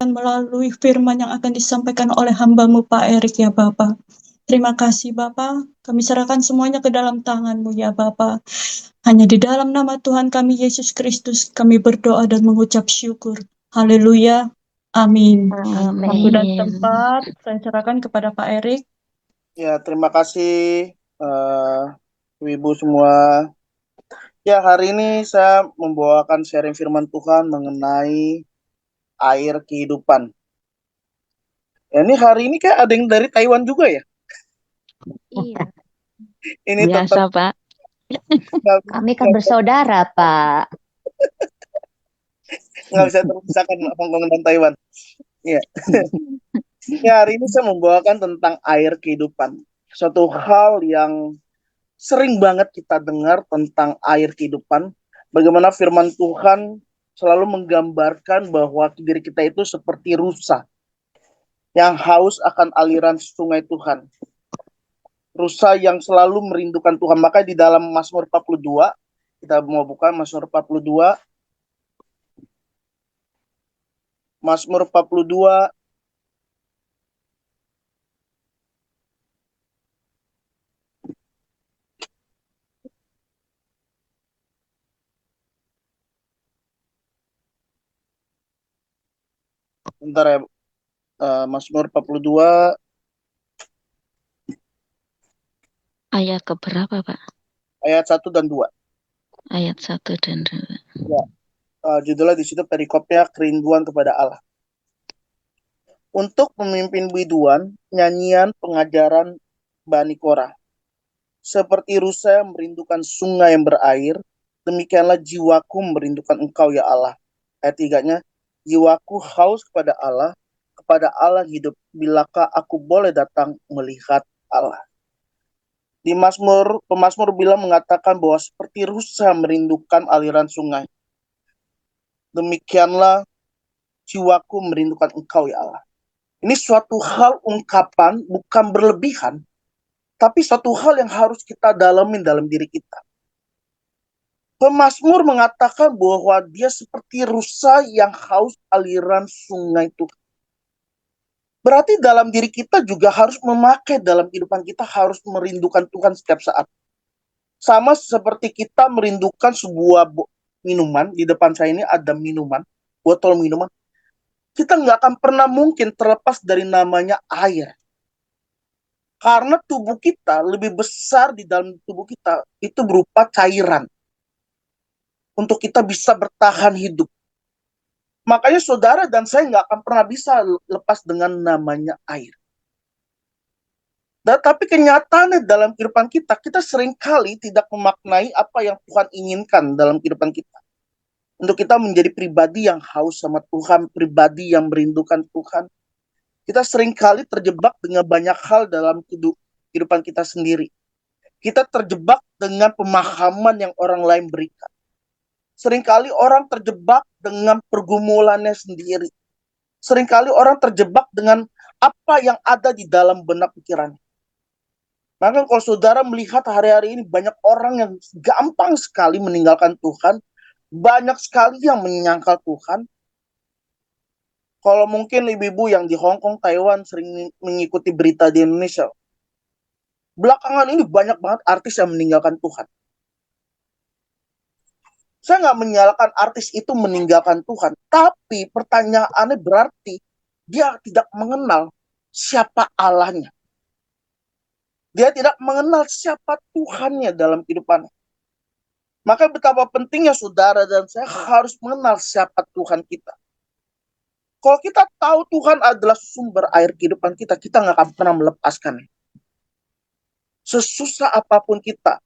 melalui firman yang akan disampaikan oleh hamba-Mu Pak Erik ya Bapak. Terima kasih Bapak, kami serahkan semuanya ke dalam tangan-Mu ya Bapak. Hanya di dalam nama Tuhan kami Yesus Kristus kami berdoa dan mengucap syukur. Haleluya. Amin. Waktu dan Amin. tempat saya serahkan kepada Pak Erik. Ya, terima kasih Ibu semua. Ya, hari ini saya membawakan sharing firman Tuhan mengenai air kehidupan. Ya, ini hari ini kayak ada yang dari Taiwan juga ya. Iya. Ini Biasa, tetap Pak. Kami kan bersaudara, Pak. nggak bisa terpisahkan Hong Kong dan Taiwan. Ya. Ya, hari ini saya membawakan tentang air kehidupan. Suatu hal yang sering banget kita dengar tentang air kehidupan. Bagaimana firman Tuhan selalu menggambarkan bahwa diri kita itu seperti rusa yang haus akan aliran sungai Tuhan. Rusa yang selalu merindukan Tuhan. Maka di dalam Mazmur 42, kita mau buka Mazmur 42. Mazmur 42 bentar ya. Mazmur 42 Ayat keberapa, Pak? ayat 1 dan 2. Ayat 1 dan 2. Ya. Judulnya di situ perikopnya kerinduan kepada Allah. Untuk pemimpin biduan, nyanyian pengajaran Bani Korah. Seperti rusa yang merindukan sungai yang berair, demikianlah jiwaku merindukan Engkau ya Allah. Ayat 3-nya, jiwaku haus kepada Allah hidup, bilakah aku boleh datang melihat Allah. Di pemazmur bilang mengatakan bahwa seperti rusa merindukan aliran sungai. Demikianlah jiwaku merindukan Engkau ya Allah. Ini suatu hal ungkapan, bukan berlebihan, tapi suatu hal yang harus kita dalamin dalam diri kita. Pemazmur mengatakan bahwa dia seperti rusa yang haus aliran sungai Tuhan. Berarti dalam diri kita juga harus memakai dalam kehidupan kita, harus merindukan Tuhan setiap saat. Sama seperti kita merindukan sebuah minuman, di depan saya ini ada minuman, botol minuman. Kita nggak akan pernah mungkin terlepas dari namanya air. Karena tubuh kita lebih besar di dalam tubuh kita itu berupa cairan. Untuk kita bisa bertahan hidup. Makanya saudara dan saya nggak akan pernah bisa lepas dengan namanya air. Tapi kenyataannya dalam kehidupan kita, kita seringkali tidak memaknai apa yang Tuhan inginkan dalam kehidupan kita. Untuk kita menjadi pribadi yang haus sama Tuhan, pribadi yang merindukan Tuhan. Kita seringkali terjebak dengan banyak hal dalam kehidupan kita sendiri. Kita terjebak dengan pemahaman yang orang lain berikan. Seringkali orang terjebak dengan pergumulannya sendiri. Seringkali orang terjebak dengan apa yang ada di dalam benak pikirannya. Maka kalau saudara melihat hari-hari ini banyak orang yang gampang sekali meninggalkan Tuhan, banyak sekali yang menyangkal Tuhan. Kalau mungkin ibu-ibu yang di Hong Kong, Taiwan sering mengikuti berita di Indonesia, belakangan ini banyak banget artis yang meninggalkan Tuhan. Saya nggak menyalahkan artis itu meninggalkan Tuhan, tapi pertanyaannya berarti dia tidak mengenal siapa Allahnya. Dia tidak mengenal siapa Tuhannya dalam kehidupannya. Maka betapa pentingnya saudara dan saya harus mengenal siapa Tuhan kita. Kalau kita tahu Tuhan adalah sumber air kehidupan kita, kita nggak akan pernah melepaskannya. Sesusah apapun kita,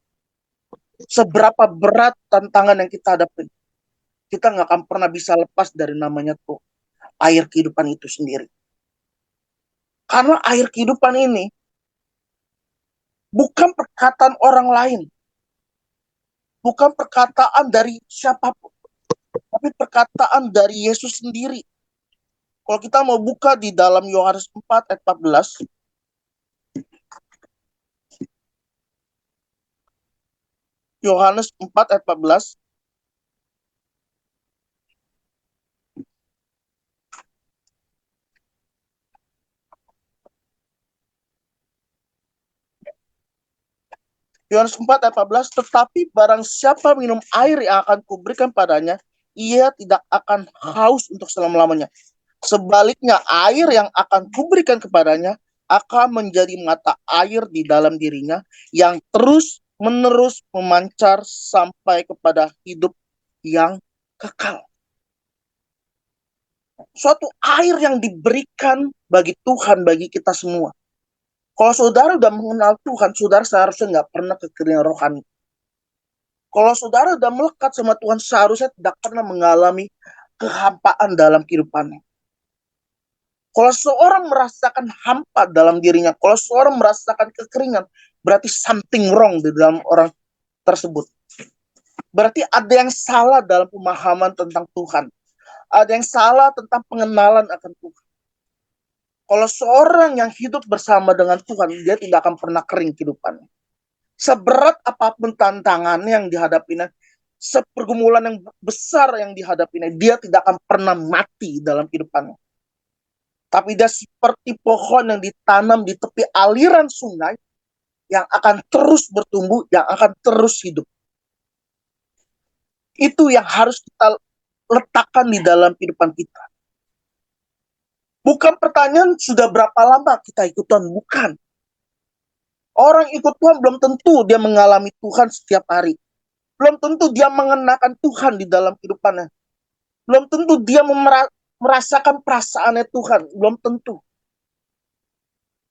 seberapa berat tantangan yang kita hadapi, kita nggak akan pernah bisa lepas dari namanya tuh air kehidupan itu sendiri. Karena air kehidupan ini bukan perkataan orang lain, bukan perkataan dari siapapun, tapi perkataan dari Yesus sendiri. Kalau kita mau buka di dalam Yohanes 4 ayat 14, Yohanes 4 ayat 14, Yohanes 4 ayat 14, tetapi barang siapa minum air yang akan kuberikan padanya, ia tidak akan haus untuk selama-lamanya. Sebaliknya, air yang akan kuberikan kepadanya akan menjadi mata air di dalam dirinya yang terus-menerus memancar sampai kepada hidup yang kekal. Suatu air yang diberikan bagi Tuhan, bagi kita semua. Kalau saudara udah mengenal Tuhan, saudara seharusnya nggak pernah kekeringan rohani. Kalau saudara udah melekat sama Tuhan, seharusnya tidak pernah mengalami kehampaan dalam kehidupannya. Kalau seorang merasakan hampa dalam dirinya, kalau seorang merasakan kekeringan, berarti something wrong di dalam orang tersebut. Berarti ada yang salah dalam pemahaman tentang Tuhan. Ada yang salah tentang pengenalan akan Tuhan. Kalau seorang yang hidup bersama dengan Tuhan, dia tidak akan pernah kering kehidupannya. Seberat apapun tantangannya yang dihadapinya, sepergumulan yang besar yang dihadapinya, dia tidak akan pernah mati dalam kehidupannya. Tapi dia seperti pohon yang ditanam di tepi aliran sungai, yang akan terus bertumbuh, yang akan terus hidup. Itu yang harus kita letakkan di dalam kehidupan kita. Bukan pertanyaan sudah berapa lama kita ikut Tuhan, bukan. Orang ikut Tuhan belum tentu dia mengalami Tuhan setiap hari. Belum tentu dia mengenakan Tuhan di dalam kehidupannya. Belum tentu dia merasakan perasaannya Tuhan. Belum tentu.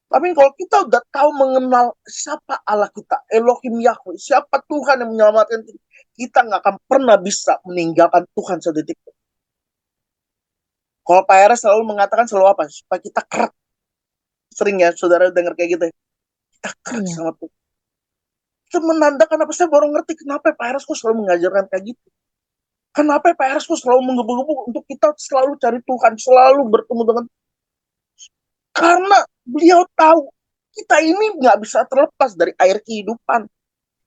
Tapi kalau kita udah tahu mengenal siapa Allah kita, Elohim Yahweh, siapa Tuhan yang menyelamatkan kita, nggak akan pernah bisa meninggalkan Tuhan sedetik. Kalau Pak Eres selalu mengatakan selalu apa? Supaya kita kerak. Sering ya saudara dengar kayak gitu ya. Kita kerak sama Tuhan. Itu menandakan apa? Saya baru ngerti kenapa Pak Eres kok selalu mengajarkan kayak gitu. Kenapa Pak Eres kok selalu menggebu-gebu untuk kita selalu cari Tuhan, selalu bertemu dengan Tuhan. Karena beliau tahu kita ini nggak bisa terlepas dari air kehidupan,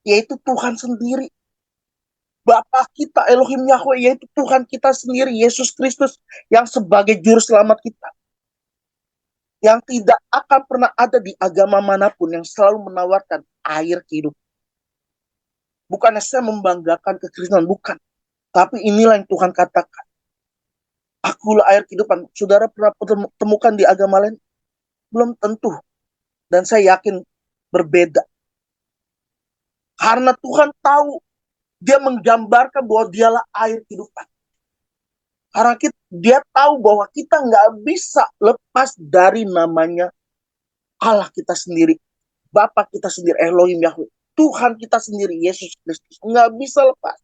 yaitu Tuhan sendiri. Bapa kita Elohim Yahweh, yaitu Tuhan kita sendiri, Yesus Kristus, yang sebagai juru selamat kita. Yang tidak akan pernah ada di agama manapun yang selalu menawarkan air kehidupan. Bukannya saya membanggakan kekristenan, bukan. Tapi inilah yang Tuhan katakan. Akulah air kehidupan. Saudara pernah temukan di agama lain? Belum tentu. Dan saya yakin berbeda. Karena Tuhan tahu, dia menggambarkan bahwa dialah air kehidupan. Karena dia tahu bahwa kita nggak bisa lepas dari namanya Allah kita sendiri. Bapa kita sendiri, Elohim Yahweh. Tuhan kita sendiri, Yesus Kristus. Nggak bisa lepas.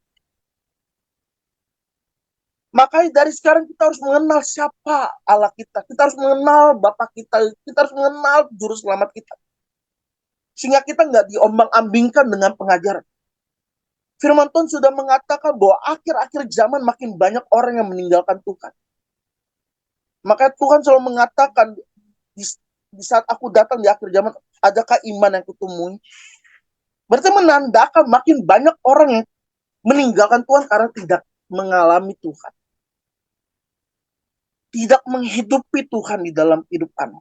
Makanya dari sekarang kita harus mengenal siapa Allah kita. Kita harus mengenal Bapa kita. Kita harus mengenal Juru Selamat kita. Sehingga kita nggak diombang-ambingkan dengan pengajaran. Firman Tuhan sudah mengatakan bahwa akhir-akhir zaman makin banyak orang yang meninggalkan Tuhan. Maka Tuhan selalu mengatakan, di saat aku datang di akhir zaman, adakah iman yang kutemui? Berarti menandakan makin banyak orang yang meninggalkan Tuhan karena tidak mengalami Tuhan. Tidak menghidupi Tuhan di dalam kehidupan.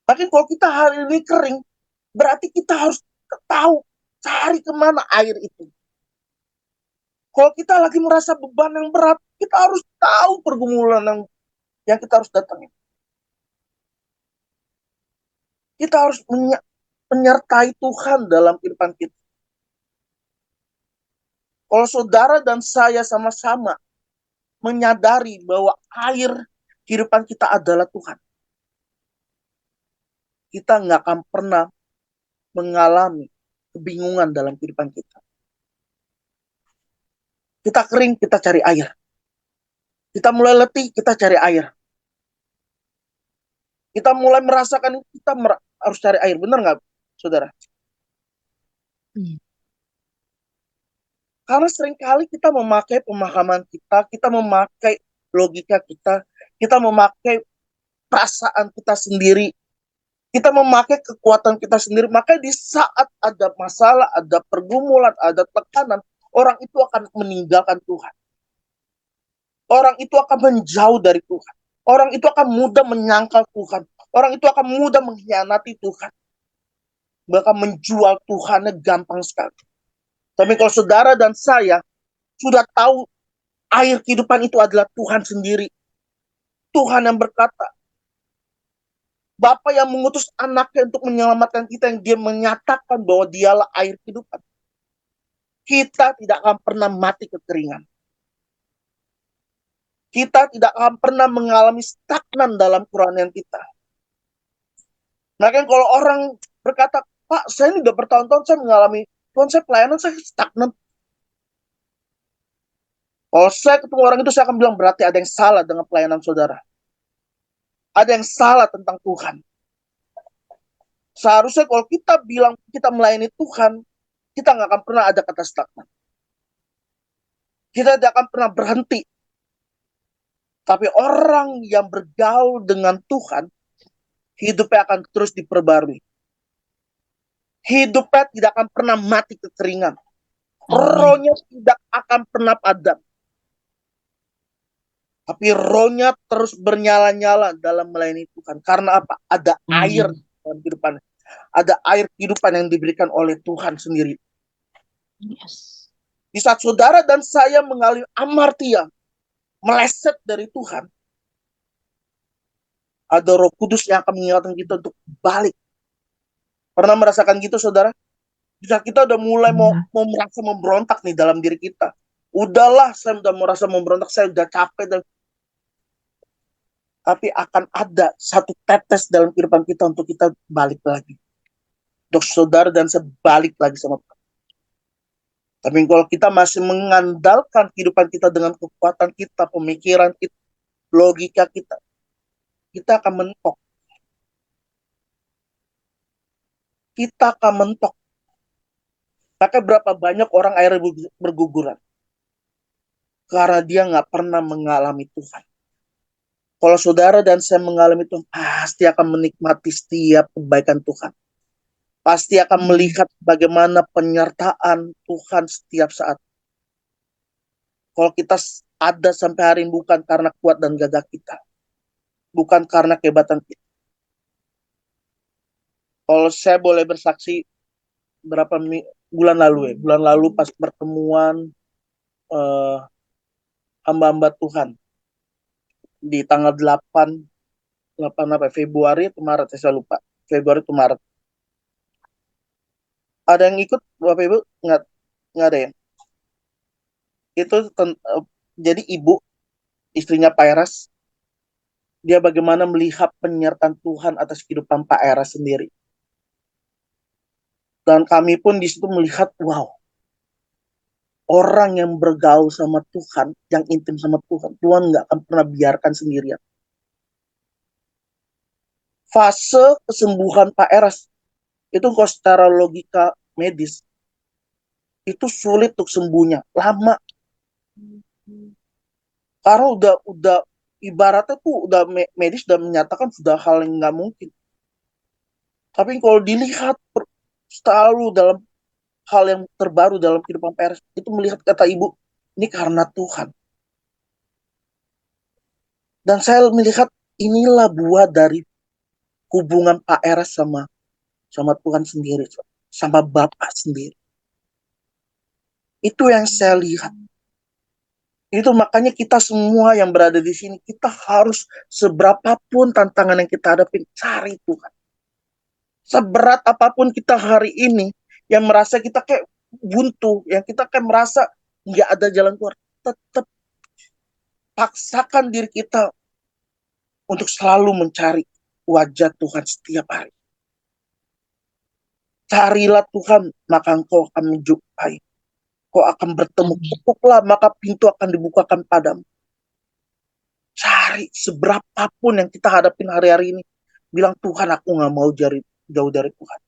Tapi kalau kita hari ini kering, berarti kita harus tahu cari kemana air itu. Kalau kita lagi merasa beban yang berat, kita harus tahu pergumulan yang kita harus datangi. Kita harus menyertai Tuhan dalam kehidupan kita. Kalau saudara dan saya sama-sama menyadari bahwa air kehidupan kita adalah Tuhan, kita nggak akan pernah mengalami kebingungan dalam kehidupan kita. Kita kering, kita cari air. Kita mulai letih, kita cari air. Kita mulai merasakan, kita harus cari air. Benar nggak, saudara? Karena seringkali kita memakai pemahaman kita memakai logika kita memakai perasaan kita sendiri, kita memakai kekuatan kita sendiri. Maka di saat ada masalah, ada pergumulan, ada tekanan, orang itu akan meninggalkan Tuhan. Orang itu akan menjauh dari Tuhan. Orang itu akan mudah menyangkal Tuhan. Orang itu akan mudah mengkhianati Tuhan. bahkan menjual Tuhannya gampang sekali. Tapi kalau saudara dan saya sudah tahu air kehidupan itu adalah Tuhan sendiri. Tuhan yang berkata, Bapa yang mengutus anaknya untuk menyelamatkan kita, yang dia menyatakan bahwa dialah air kehidupan. Kita tidak akan pernah mati kekeringan. Kita tidak akan pernah mengalami stagnan dalam kerohanian kita. Makanya kalau orang berkata, Pak, saya ini udah bertahun-tahun saya mengalami, Tuhan saya pelayanan saya stagnan. Kalau saya ketemu orang itu, saya akan bilang berarti ada yang salah dengan pelayanan saudara. Ada yang salah tentang Tuhan. Seharusnya kalau kita bilang kita melayani Tuhan, kita nggak akan pernah ada kata stagnan. Kita tidak akan pernah berhenti. Tapi orang yang bergaul dengan Tuhan, hidupnya akan terus diperbarui. Hidupnya tidak akan pernah mati kekeringan. Rohnya tidak akan pernah padam. Tapi rohnya terus bernyala-nyala dalam melayani Tuhan. Karena apa? Ada air dalam kehidupan. Ada air kehidupan yang diberikan oleh Tuhan sendiri. Yes. Di saat saudara dan saya mengalami amartia, meleset dari Tuhan, ada Roh Kudus yang akan mengingatkan kita untuk balik. Pernah merasakan gitu, saudara? Di saat kita udah mulai mau merasa memberontak nih dalam diri kita. Udahlah, saya udah merasa memberontak, saya udah capek. Tapi akan ada satu tetes dalam kehidupan kita untuk kita balik lagi. Untuk saudara dan saya balik lagi sama Tuhan. Tapi kalau kita masih mengandalkan kehidupan kita dengan kekuatan kita, pemikiran kita, logika kita akan mentok. Kita akan mentok. Maka berapa banyak orang akhirnya berguguran. Karena dia nggak pernah mengalami Tuhan. Kalau saudara dan saya mengalami Tuhan, pasti akan menikmati setiap kebaikan Tuhan. Pasti akan melihat bagaimana penyertaan Tuhan setiap saat. Kalau kita ada sampai hari ini bukan karena kuat dan gagah kita. Bukan karena kehebatan kita. Kalau saya boleh bersaksi berapa bulan lalu ya. Bulan lalu pas pertemuan hamba-hamba Tuhan. Di tanggal 8 Februari atau Maret, saya lupa. Februari atau Maret. Ada yang ikut, Bapak Ibu? Nggak ada ya? Itu jadi ibu, istrinya Pak Eras, dia bagaimana melihat penyertaan Tuhan atas kehidupan Pak Eras sendiri. Dan kami pun di situ melihat, wow, orang yang bergaul sama Tuhan, yang intim sama Tuhan, Tuhan nggak akan pernah biarkan sendirian. Fase kesembuhan Pak Eras, itu kalau secara logika medis, itu sulit untuk sembuhnya, lama. Karena udah ibaratnya tuh udah medis udah menyatakan sudah hal yang nggak mungkin. Tapi kalau dilihat selalu dalam hal yang terbaru dalam kehidupan Pak Eras, itu melihat kata ibu, ini karena Tuhan. Dan saya melihat inilah buah dari hubungan Pak Eras sama Tuhan sendiri, sama Bapak sendiri. Itu yang saya lihat. Itu makanya kita semua yang berada di sini, kita harus seberapapun tantangan yang kita hadapi, cari Tuhan. Seberat apapun kita hari ini, yang merasa kita kayak buntu, yang kita kayak merasa nggak ada jalan keluar, tetap paksakan diri kita untuk selalu mencari wajah Tuhan setiap hari. Carilah Tuhan, maka engkau akan menjumpai. Kau akan bertemu, ketuklah maka pintu akan dibukakan padamu. Cari seberapapun yang kita hadapin hari-hari ini. Bilang, Tuhan aku gak mau jauh dari Tuhan.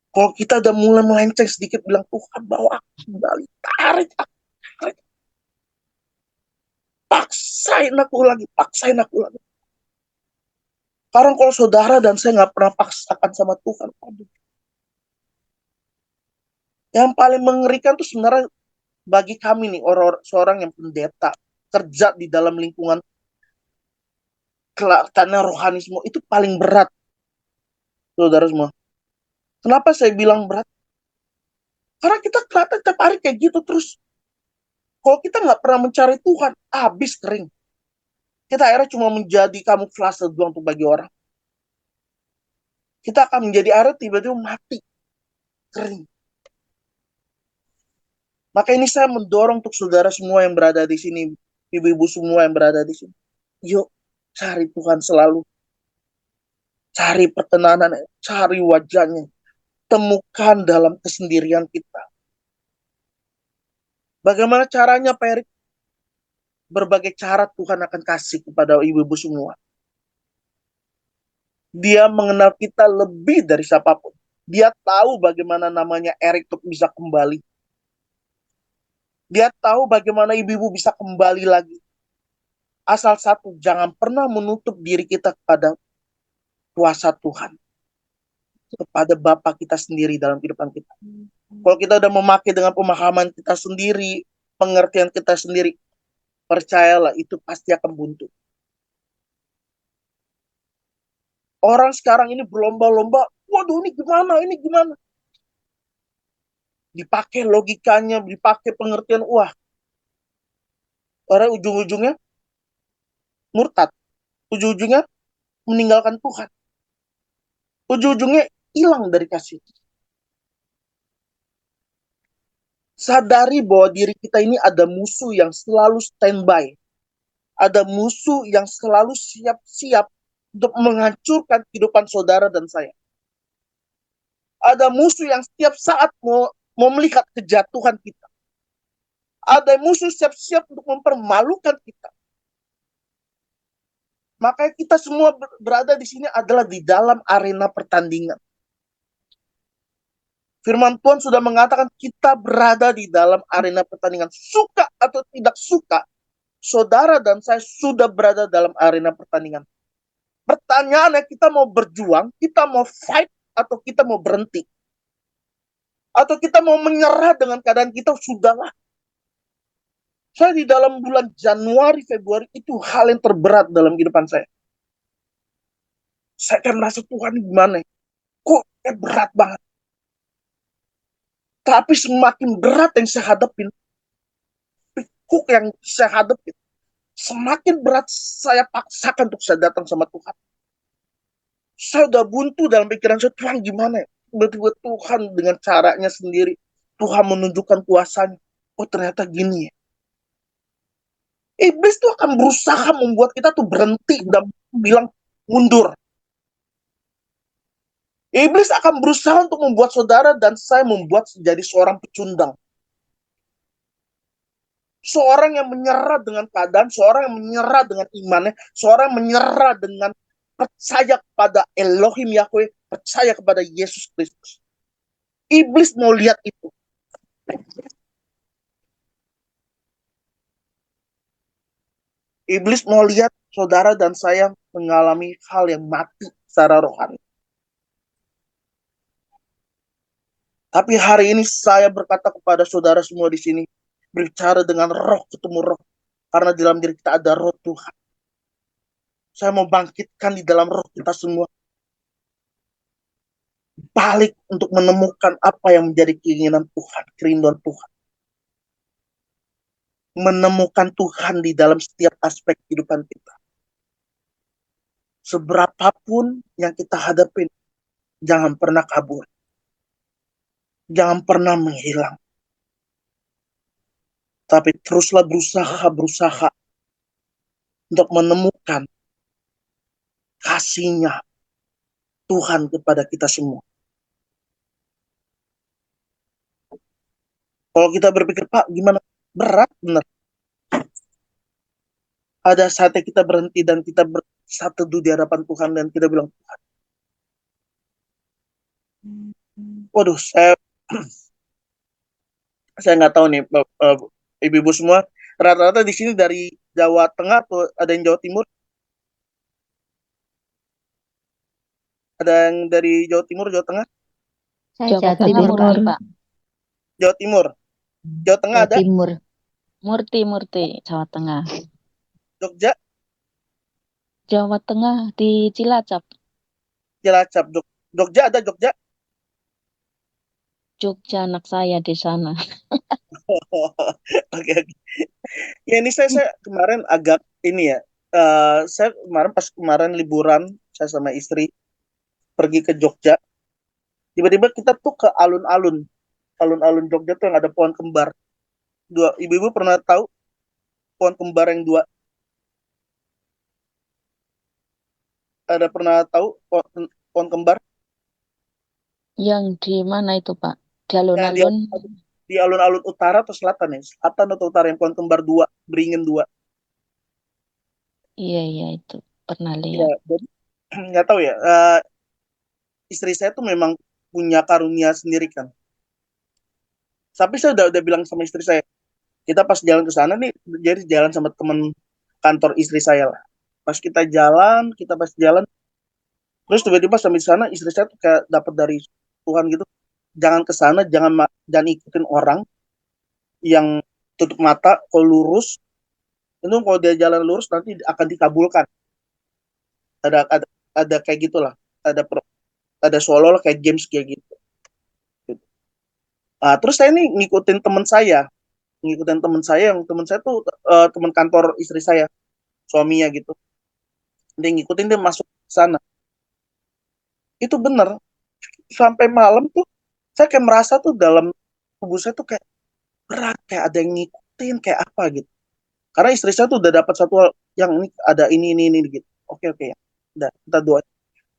Kalau kita udah mulai melenceng sedikit, bilang, Tuhan bawa aku kembali. Tarik aku. Paksain aku lagi. Karena kalau saudara dan saya gak pernah paksakan sama Tuhan. Aduh. Yang paling mengerikan itu sebenarnya bagi kami nih, seorang yang pendeta, kerja di dalam lingkungan karena rohanisme itu paling berat, saudara semua. Kenapa saya bilang berat? Karena kita kelihatan tiap hari kayak gitu terus. Kalau kita nggak pernah mencari Tuhan, habis kering. Kita akhirnya cuma menjadi kamuflase doang untuk bagi orang. Kita akan menjadi akhirnya tiba-tiba mati, kering. Maka ini saya mendorong untuk saudara semua yang berada di sini, ibu-ibu semua yang berada di sini. Yuk, cari Tuhan selalu. Cari perkenanan, cari wajahnya. Temukan dalam kesendirian kita. Bagaimana caranya, Pak Erik? Berbagai cara Tuhan akan kasih kepada ibu-ibu semua. Dia mengenal kita lebih dari siapapun. Dia tahu bagaimana namanya Erik untuk bisa kembali. Dia tahu bagaimana ibu-ibu bisa kembali lagi. Asal satu, jangan pernah menutup diri kita kepada kuasa Tuhan. Kepada Bapa kita sendiri dalam kehidupan kita. Kalau kita udah memakai dengan pemahaman kita sendiri, pengertian kita sendiri, percayalah itu pasti akan buntu. Orang sekarang ini berlomba-lomba, waduh ini gimana? Dipakai logikanya, dipakai pengertian, wah. Orang ujung-ujungnya murtad. Ujung-ujungnya meninggalkan Tuhan. Ujung-ujungnya hilang dari kasih. Sadari bahwa diri kita ini ada musuh yang selalu standby. Ada musuh yang selalu siap-siap untuk menghancurkan kehidupan saudara dan saya. Ada musuh yang setiap saat mau melihat kejatuhan kita. Ada musuh siap-siap untuk mempermalukan kita. Makanya kita semua berada di sini adalah di dalam arena pertandingan. Firman Tuhan sudah mengatakan kita berada di dalam arena pertandingan. Suka atau tidak suka, saudara dan saya sudah berada dalam arena pertandingan. Pertanyaannya, kita mau berjuang, kita mau fight, atau kita mau berhenti? Atau kita mau menyerah dengan keadaan kita, sudahlah. Saya di dalam bulan Januari, Februari, itu hal yang terberat dalam kehidupan saya. Saya kan merasa Tuhan gimana? Kok berat banget? Tapi semakin berat yang saya hadapin, pikuk yang saya hadapin, semakin berat saya paksakan untuk saya datang sama Tuhan. Saya udah buntu dalam pikiran saya, Tuhan gimana ya? Tiba-tiba Tuhan dengan caranya sendiri, Tuhan menunjukkan kuasanya. Oh ternyata gini ya. Iblis tuh akan berusaha membuat kita tuh berhenti dan bilang mundur. Iblis akan berusaha untuk membuat saudara dan saya membuat menjadi seorang pecundang. Seorang yang menyerah dengan keadaan, seorang yang menyerah dengan imannya, seorang yang menyerah dengan percaya kepada Elohim Yahweh, percaya kepada Yesus Kristus. Iblis mau lihat itu. Iblis mau lihat saudara dan saya mengalami hal yang mati secara rohani. Tapi hari ini saya berkata kepada saudara semua di sini, berbicara dengan roh ketemu roh. Karena di dalam diri kita ada roh Tuhan. Saya mau bangkitkan di dalam roh kita semua. Balik untuk menemukan apa yang menjadi keinginan Tuhan, kerinduan Tuhan. Menemukan Tuhan di dalam setiap aspek kehidupan kita. Seberapapun yang kita hadapin, jangan pernah kabur. Jangan pernah menghilang. Tapi teruslah berusaha untuk menemukan kasih-Nya Tuhan kepada kita semua. Kalau kita berpikir, Pak, gimana? Berat benar. Ada saatnya kita berhenti dan kita bersatu di hadapan Tuhan dan kita bilang, Tuhan. Waduh, saya nggak tahu nih, ibu-ibu semua. Rata-rata di sini dari Jawa Tengah atau ada yang Jawa Timur? Ada yang dari Jawa Timur, Jawa Tengah? Saya Jawa Jawa Tengah Timur. Murti, Pak. Jawa Timur. Jawa Tengah Jawa ada? Timur. Murti, Jawa Tengah. Jogja? Jawa Tengah di Cilacap. Cilacap. Jogja ada Jogja? Jogja anak saya di sana. Oke, oke. Ya ini saya kemarin agak ini ya. Saya kemarin liburan saya sama istri pergi ke Jogja. Tiba-tiba kita tuh ke alun-alun Jogja tuh yang ada pohon kembar. Dua, ibu-ibu pernah tahu pohon kembar yang dua? Ada pernah tahu pohon kembar? Yang di mana itu, Pak? Di Ya, alun-alun. di alun-alun utara atau selatan ya? Selatan atau utara yang pohon kembar dua, beringin dua. Iya, iya itu. Pernah Ya, lihat. jadi nggak tahu ya. Istri saya tuh memang punya karunia sendiri kan. Tapi saya udah bilang sama istri saya, kita pas jalan ke sana nih, jadi jalan sama teman kantor istri saya lah. Pas kita jalan, kita pas jalan, terus tiba-tiba sampai di sana istri saya tuh kayak dapat dari Tuhan gitu, jangan ke sana, jangan ikutin orang yang tutup mata, kalau lurus, itu kalau dia jalan lurus nanti akan dikabulkan. Ada kayak gitulah, ada seolah-olah kayak games kayak gitu. Terus saya nih ngikutin teman saya yang teman saya tuh teman kantor istri saya, suaminya gitu. Dia ngikutin, dia masuk ke sana. Itu bener, sampai malam tuh saya kayak merasa tuh dalam tubuh saya tuh kayak berat, kayak ada yang ngikutin, kayak apa gitu. Karena istri saya tuh udah dapat satu hal yang ini, ada ini gitu. Oke, oke ya. Udah, kita doa.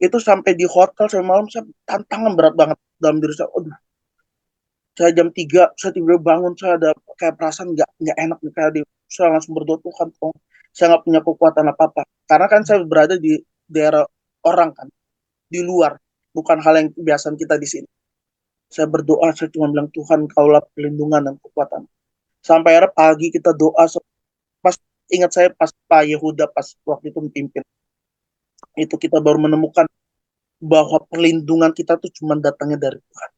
Itu sampai di hotel sampai malam saya tantangan berat banget dalam diri saya. Aduh, saya jam 3 saya tiba-tiba bangun, saya ada kayak perasaan nggak enak nih, kayak saya langsung berdoa, Tuhan tolong, saya nggak punya kekuatan apa-apa. Karena kan saya berada di daerah orang kan, di luar, bukan hal yang kebiasaan kita di sini. Saya berdoa, saya cuma bilang, Tuhan kaulah perlindungan dan kekuatan. Sampai akhirnya pagi kita doa, pas ingat saya pas Pak Yehuda pas waktu itu memimpin, itu kita baru menemukan bahwa perlindungan kita tuh cuma datangnya dari Tuhan.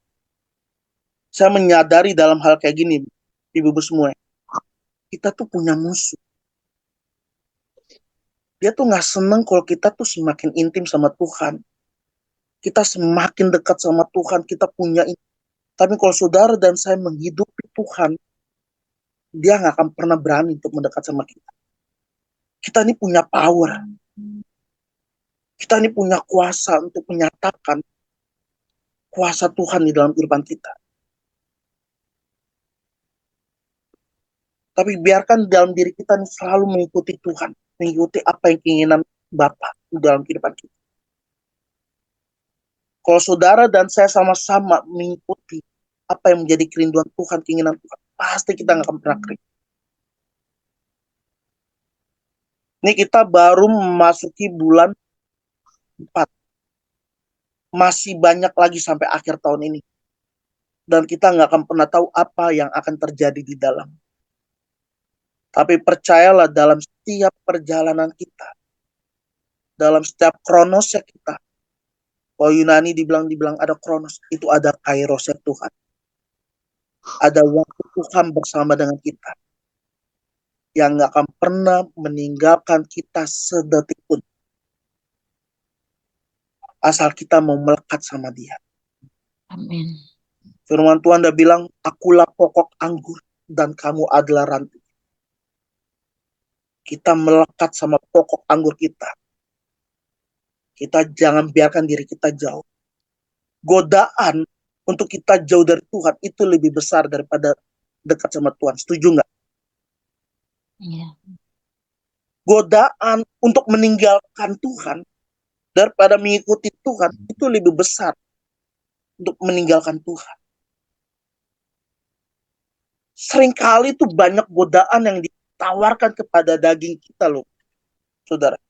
Saya menyadari dalam hal kayak gini, ibu-ibu semua, kita tuh punya musuh. Dia tuh nggak seneng kalau kita tuh semakin intim sama Tuhan. Kita semakin dekat sama Tuhan, kita punya ini. Tapi kalau saudara dan saya menghidupi Tuhan, dia nggak akan pernah berani untuk mendekat sama kita. Kita ini punya power. Kita ini punya kuasa untuk menyatakan kuasa Tuhan di dalam kehidupan kita. Tapi biarkan dalam diri kita ini selalu mengikuti Tuhan, mengikuti apa yang keinginan Bapa di dalam kehidupan kita. Kalau saudara dan saya sama-sama mengikuti apa yang menjadi kerinduan Tuhan, keinginan Tuhan, pasti kita nggak akan pernah kering. Ini kita baru memasuki bulan 4. Masih banyak lagi sampai akhir tahun ini. Dan kita nggak akan pernah tahu apa yang akan terjadi di dalam. Tapi percayalah dalam setiap perjalanan kita, dalam setiap kronosnya kita, kalau Yunani dibilang ada kronos, itu ada kairosnya Tuhan. Ada waktu Tuhan bersama dengan kita, yang nggak akan pernah meninggalkan kita sedetik pun. Asal kita mau melekat sama dia. Amin. Firman Tuhan udah bilang, akulah pokok anggur dan kamu adalah ranting. Kita melekat sama pokok anggur kita. Kita jangan biarkan diri kita jauh. Godaan untuk kita jauh dari Tuhan itu lebih besar daripada dekat sama Tuhan. Setuju nggak? Iya. Godaan untuk meninggalkan Tuhan daripada mengikuti Tuhan itu lebih besar untuk meninggalkan Tuhan. Seringkali itu banyak godaan yang ditawarkan kepada daging kita loh, saudara.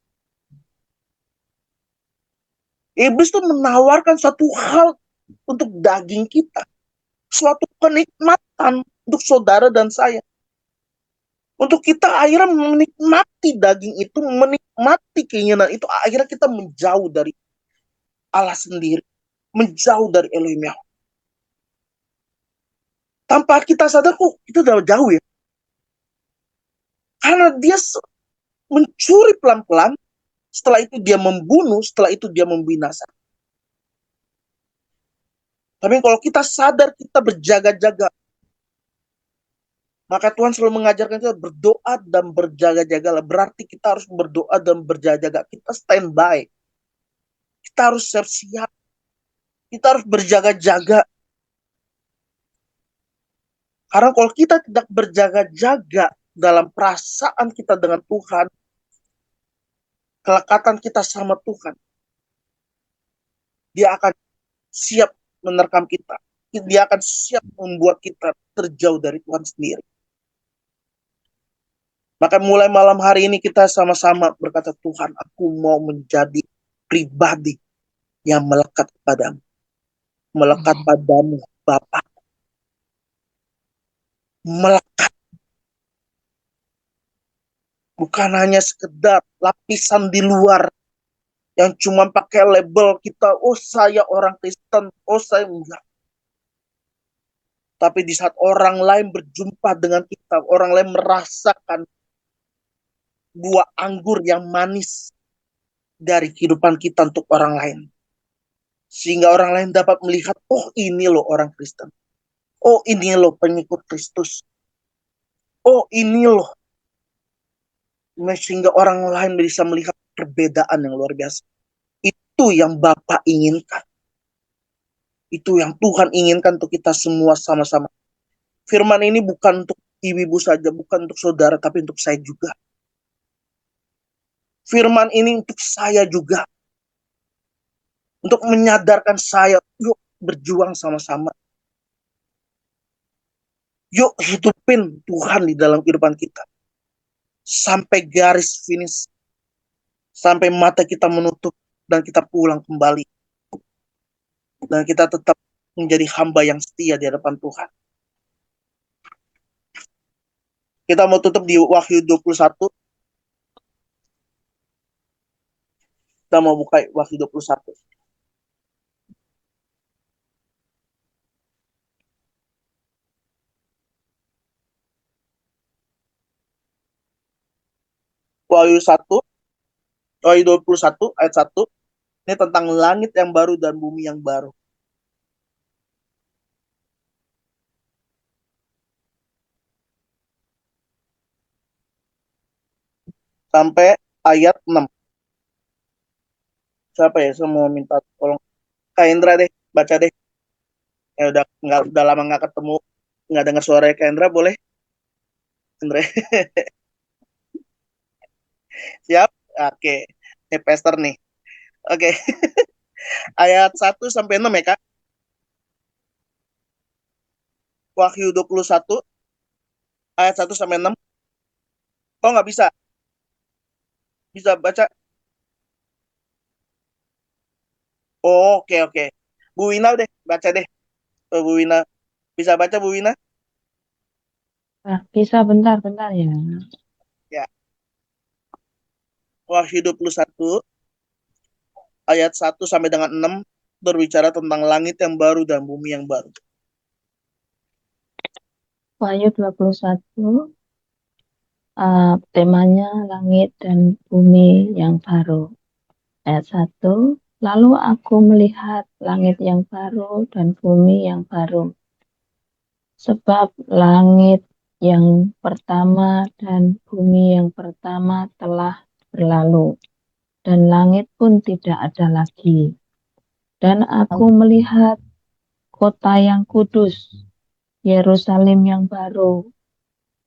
Iblis itu menawarkan suatu hal untuk daging kita. Suatu kenikmatan untuk saudara dan saya. Untuk kita akhirnya menikmati daging itu, menikmati keinginan itu, akhirnya kita menjauh dari Allah sendiri. Menjauh dari Elohim Yahweh. Tanpa kita sadar, kok itu udah jauh ya. Karena dia mencuri pelan-pelan, setelah itu dia membunuh, setelah itu dia membinasakan. Tapi kalau kita sadar kita berjaga-jaga, maka Tuhan selalu mengajarkan kita berdoa dan berjaga-jagalah. Berarti kita harus berdoa dan berjaga-jaga. Kita standby. Kita harus siap-siap. Kita harus berjaga-jaga. Karena kalau kita tidak berjaga-jaga dalam perasaan kita dengan Tuhan, kelekatan kita sama Tuhan, Dia akan siap menerkam kita. Dia akan siap membuat kita terjauh dari Tuhan sendiri. Maka mulai malam hari ini kita sama-sama berkata, Tuhan, aku mau menjadi pribadi yang melekat padamu. Melekat padamu, Bapa. Melekat. Bukan hanya sekedar lapisan di luar yang cuma pakai label kita, oh saya orang Kristen, oh saya enggak. Tapi di saat orang lain berjumpa dengan kita, orang lain merasakan buah anggur yang manis dari kehidupan kita untuk orang lain. Sehingga orang lain dapat melihat, oh ini loh orang Kristen. Oh ini loh pengikut Kristus. Oh ini loh. Sehingga orang lain bisa melihat perbedaan yang luar biasa. Itu yang Bapak inginkan. Itu yang Tuhan inginkan untuk kita semua sama-sama. Firman ini bukan untuk ibu-ibu saja, bukan untuk saudara, tapi untuk saya juga. Firman ini untuk saya juga. Untuk menyadarkan saya, yuk berjuang sama-sama. Yuk hidupin Tuhan di dalam kehidupan kita. Sampai garis finish. Sampai mata kita menutup dan kita pulang kembali. Dan kita tetap menjadi hamba yang setia di hadapan Tuhan. Kita mau tutup di Wahyu 21. Kita mau buka Wahyu 21. Wahyu 1, Wahyu 21 ayat 1. Ini tentang langit yang baru dan bumi yang baru. Sampai ayat 6. Siapa ya? Saya mau minta tolong. Kak Indra deh, baca deh. Ya udah lama nggak ketemu, nggak dengar suara Kak Indra, boleh? Indra. Siap? Oke. Ini Pastor nih. Oke. Ayat 1 sampai 6 ya, Kak. Wahyu 21 ayat 1 sampai 6. Oh, nggak bisa. Bisa baca. Oh, oke. Bu Wina deh, baca deh. Oh, Bu Wina. Bisa baca, Bu Wina? Bisa bentar ya. Ya. Wahyu 21 ayat 1 sampai dengan 6 berbicara tentang langit yang baru dan bumi yang baru. Wahyu 21, temanya langit dan bumi yang baru. Ayat 1, lalu aku melihat langit yang baru dan bumi yang baru. Sebab langit yang pertama dan bumi yang pertama telah berlalu, dan langit pun tidak ada lagi. Dan aku melihat kota yang kudus, Yerusalem yang baru,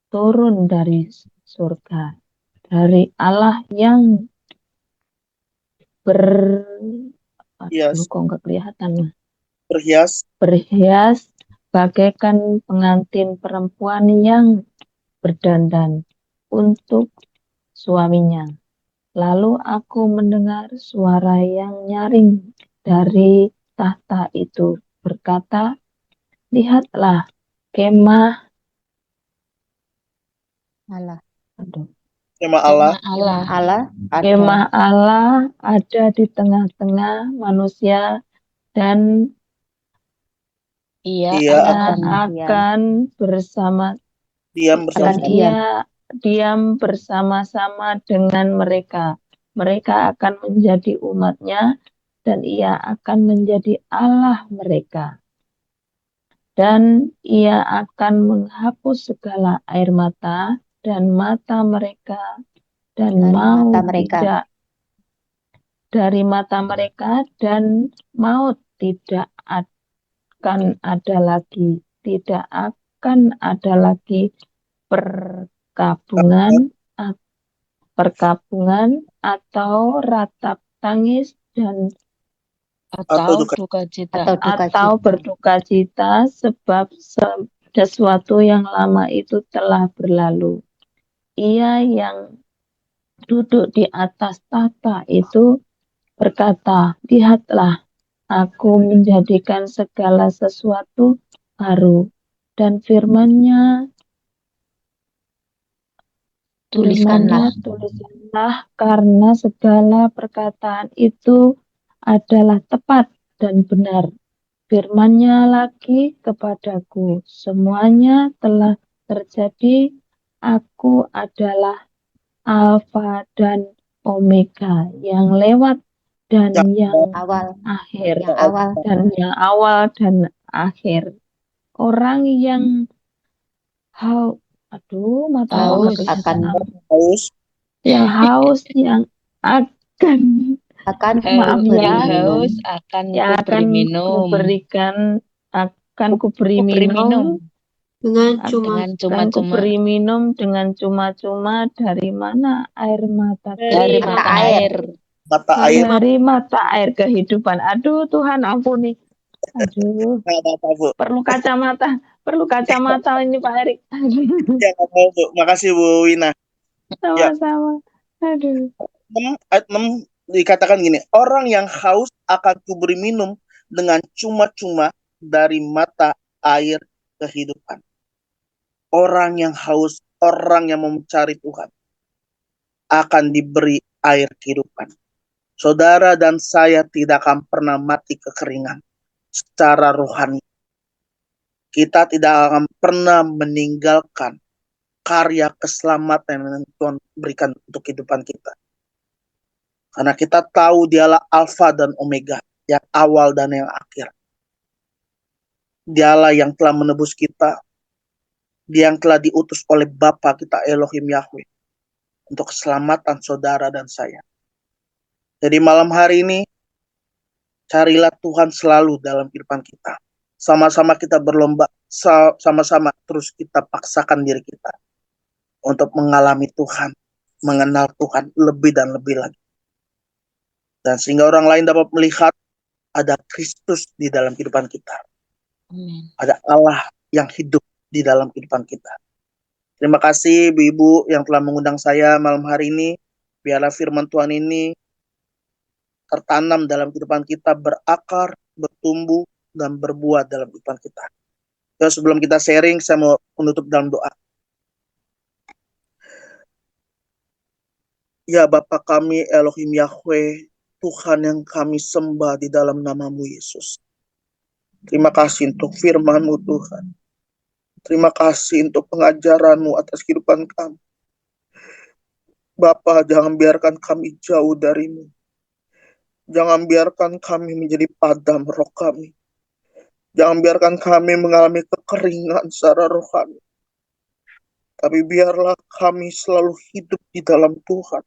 turun dari surga, dari Allah yang Yes. kok nggak kelihatan, Berhias bagaikan pengantin perempuan yang berdandan untuk suaminya. Lalu aku mendengar suara yang nyaring dari tahta itu berkata, lihatlah kemah Allah. Kemah Allah. Allah ada. Kemah Allah ada di tengah-tengah manusia dan Ia akan bersama diam bersama. dan ia diam bersama-sama dengan mereka. Mereka akan menjadi umatnya dan ia akan menjadi Allah mereka. dan Ia akan menghapus segala air mata dan mata mereka, dan Dari maut mata mereka. tidak dari mata mereka, dan maut tidak akan ada lagi, tidak akan ada lagi perkabungan atau ratap tangis dan Atau duka. duka cita. Atau duka atau cita. berduka cita, sebab sesuatu yang lama itu telah berlalu. Ia yang duduk di atas tahta itu berkata, "Lihatlah, aku menjadikan segala sesuatu baru." Dan firman-Nya, Tuliskanlah. tuliskanlah, karena segala perkataan itu adalah tepat dan benar. Firman-Nya lagi kepadaku, semuanya telah terjadi. Aku adalah Alfa dan Omega, yang lewat dan yang Awal. akhir, Yang awal. dan yang awal dan akhir. Orang yang mata Haus. Haus. yang haus, yang akan maaf kuberi ya, minum. Haus akan yang akan kuberi minum dengan akan cuma-cuma. kuberi minum dengan cuma-cuma. Dari mana? Air mata Dari kehidupan. mata air. Mata air. Dari mata air kehidupan. Aduh Tuhan, ampuni. Aduh, Nggak apa-apa, Bu. perlu kacamata ini Pak Erik. Aduh, Ya, nggak apa-apa, Bu. Makasih Bu Wina. sama-sama. Aduh. Ayat 6 dikatakan gini, orang yang haus akan kuberi minum dengan cuma-cuma dari mata air kehidupan. Orang yang haus, orang yang mencari Tuhan akan diberi air kehidupan. Saudara dan saya tidak akan pernah mati kekeringan secara rohani. Kita tidak akan pernah meninggalkan karya keselamatan yang Tuhan berikan untuk kehidupan kita. Karena kita tahu Dialah Alfa dan Omega, yang awal dan yang akhir. Dialah yang telah menebus kita, Dia yang telah diutus oleh Bapa kita Elohim Yahweh untuk keselamatan saudara dan saya. Jadi malam hari ini, carilah Tuhan selalu dalam kehidupan kita. Sama-sama kita berlomba, sama-sama terus kita paksakan diri kita untuk mengalami Tuhan, mengenal Tuhan lebih dan lebih lagi. Dan sehingga orang lain dapat melihat ada Kristus di dalam kehidupan kita. Amin. Ada Allah yang hidup di dalam kehidupan kita. Terima kasih Ibu-Ibu yang telah mengundang saya malam hari ini. Biarlah firman Tuhan ini tertanam dalam kehidupan kita, berakar, bertumbuh, dan berbuah dalam kehidupan kita. Ya, sebelum kita sharing, saya mau menutup dalam doa. Ya Bapa kami Elohim Yahweh, Tuhan yang kami sembah di dalam nama-Mu Yesus. Terima kasih untuk firman-Mu Tuhan. Terima kasih untuk pengajaran-Mu atas kehidupan kami. Bapa, jangan biarkan kami jauh dari-Mu. Jangan biarkan kami menjadi padam roh kami. Jangan biarkan kami mengalami kekeringan secara rohani. Tapi biarlah kami selalu hidup di dalam Tuhan.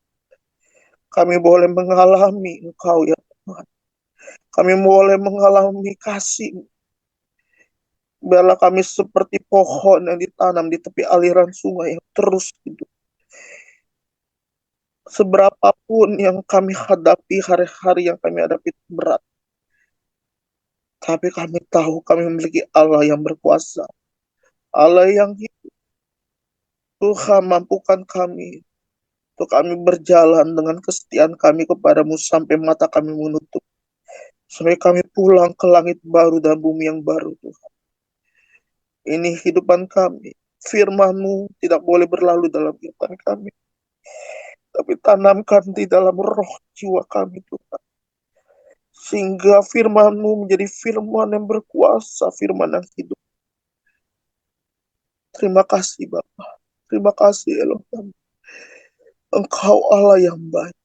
Kami boleh mengalami Engkau ya Tuhan. Kami boleh mengalami kasih. Biarlah kami seperti pohon yang ditanam di tepi aliran sungai yang terus hidup. Seberapapun yang kami hadapi, hari-hari yang kami hadapi berat. Tapi kami tahu kami memiliki Allah yang berkuasa. Allah yang hidup. Tuhan, mampukan kami untuk kami berjalan dengan kesetiaan kami kepadamu sampai mata kami menutup. Sampai kami pulang ke langit baru dan bumi yang baru, Tuhan. Ini kehidupan kami. Firman-Mu tidak boleh berlalu dalam kehidupan kami. Tapi tanamkan di dalam roh jiwa kami, Tuhan. Sehingga firman-Mu menjadi firman yang berkuasa, firman yang hidup. Terima kasih, Bapa. Terima kasih, Elohim. Engkau Allah yang baik.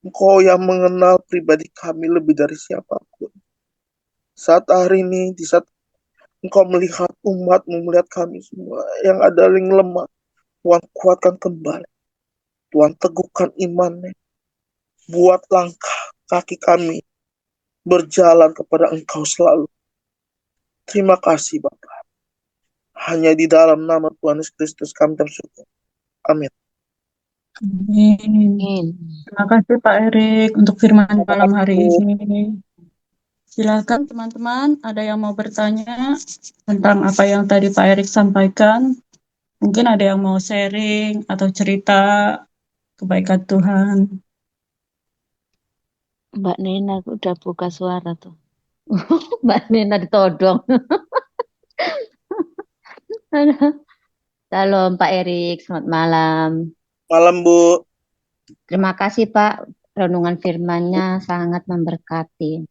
Engkau yang mengenal pribadi kami lebih dari siapapun. Saat hari ini, di saat Engkau melihat umatmu, melihat kami semua yang ada yang lemah. Tuhan kuatkan kembali. Tuhan teguhkan imannya. Buat langkah kaki kami berjalan kepada Engkau selalu. Terima kasih Bapa. Hanya di dalam nama Tuhan Yesus Kristus kami bersyukur. Amin. Amin. Amin. Terima kasih Pak Erik untuk firman malam hari ini. Silakan teman-teman, ada yang mau bertanya tentang apa yang tadi Pak Erik sampaikan? Mungkin ada yang mau sharing atau cerita kebaikan Tuhan. Mbak Nena udah buka suara tuh. Mbak Nena ditodong. Salam Pak Erik, selamat malam. Malam Bu. Terima kasih Pak, renungan firman-Nya sangat memberkati.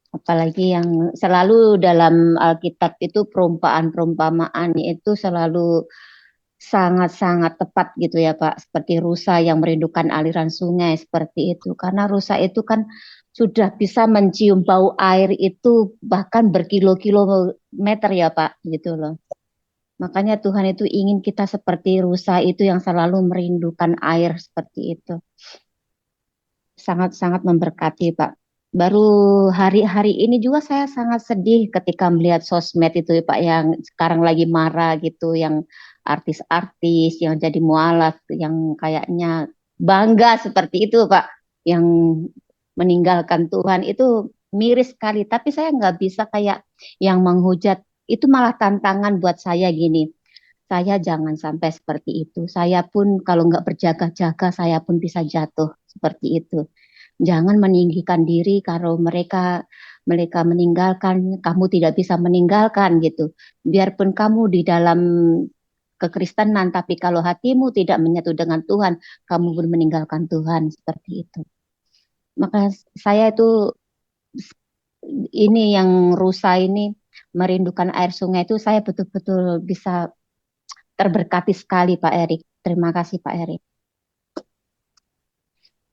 Apalagi yang selalu dalam Alkitab itu perumpamaan itu selalu sangat-sangat tepat gitu ya Pak. Seperti rusa yang merindukan aliran sungai seperti itu. Karena rusa itu kan sudah bisa mencium bau air itu bahkan berkilo-kilometer ya Pak gitu loh. Makanya Tuhan itu ingin kita seperti rusa itu yang selalu merindukan air seperti itu. Sangat-sangat memberkati Pak. Baru hari-hari ini juga saya sangat sedih ketika melihat sosmed itu ya Pak yang sekarang lagi marah gitu, yang artis-artis yang jadi mualaf, yang kayaknya bangga seperti itu Pak, yang meninggalkan Tuhan itu miris sekali. Tapi saya nggak bisa kayak yang menghujat, itu malah tantangan buat saya gini. Saya jangan sampai seperti itu. Saya pun kalau nggak berjaga-jaga, saya pun bisa jatuh seperti itu. Jangan meninggikan diri kalau mereka mereka meninggalkan, kamu tidak bisa meninggalkan gitu. Biarpun kamu di dalam kekristenan, tapi kalau hatimu tidak menyatu dengan Tuhan, kamu pun meninggalkan Tuhan seperti itu. Maka saya itu ini yang rusa ini merindukan air sungai itu saya betul-betul bisa terberkati sekali Pak Erik. Terima kasih Pak Erik.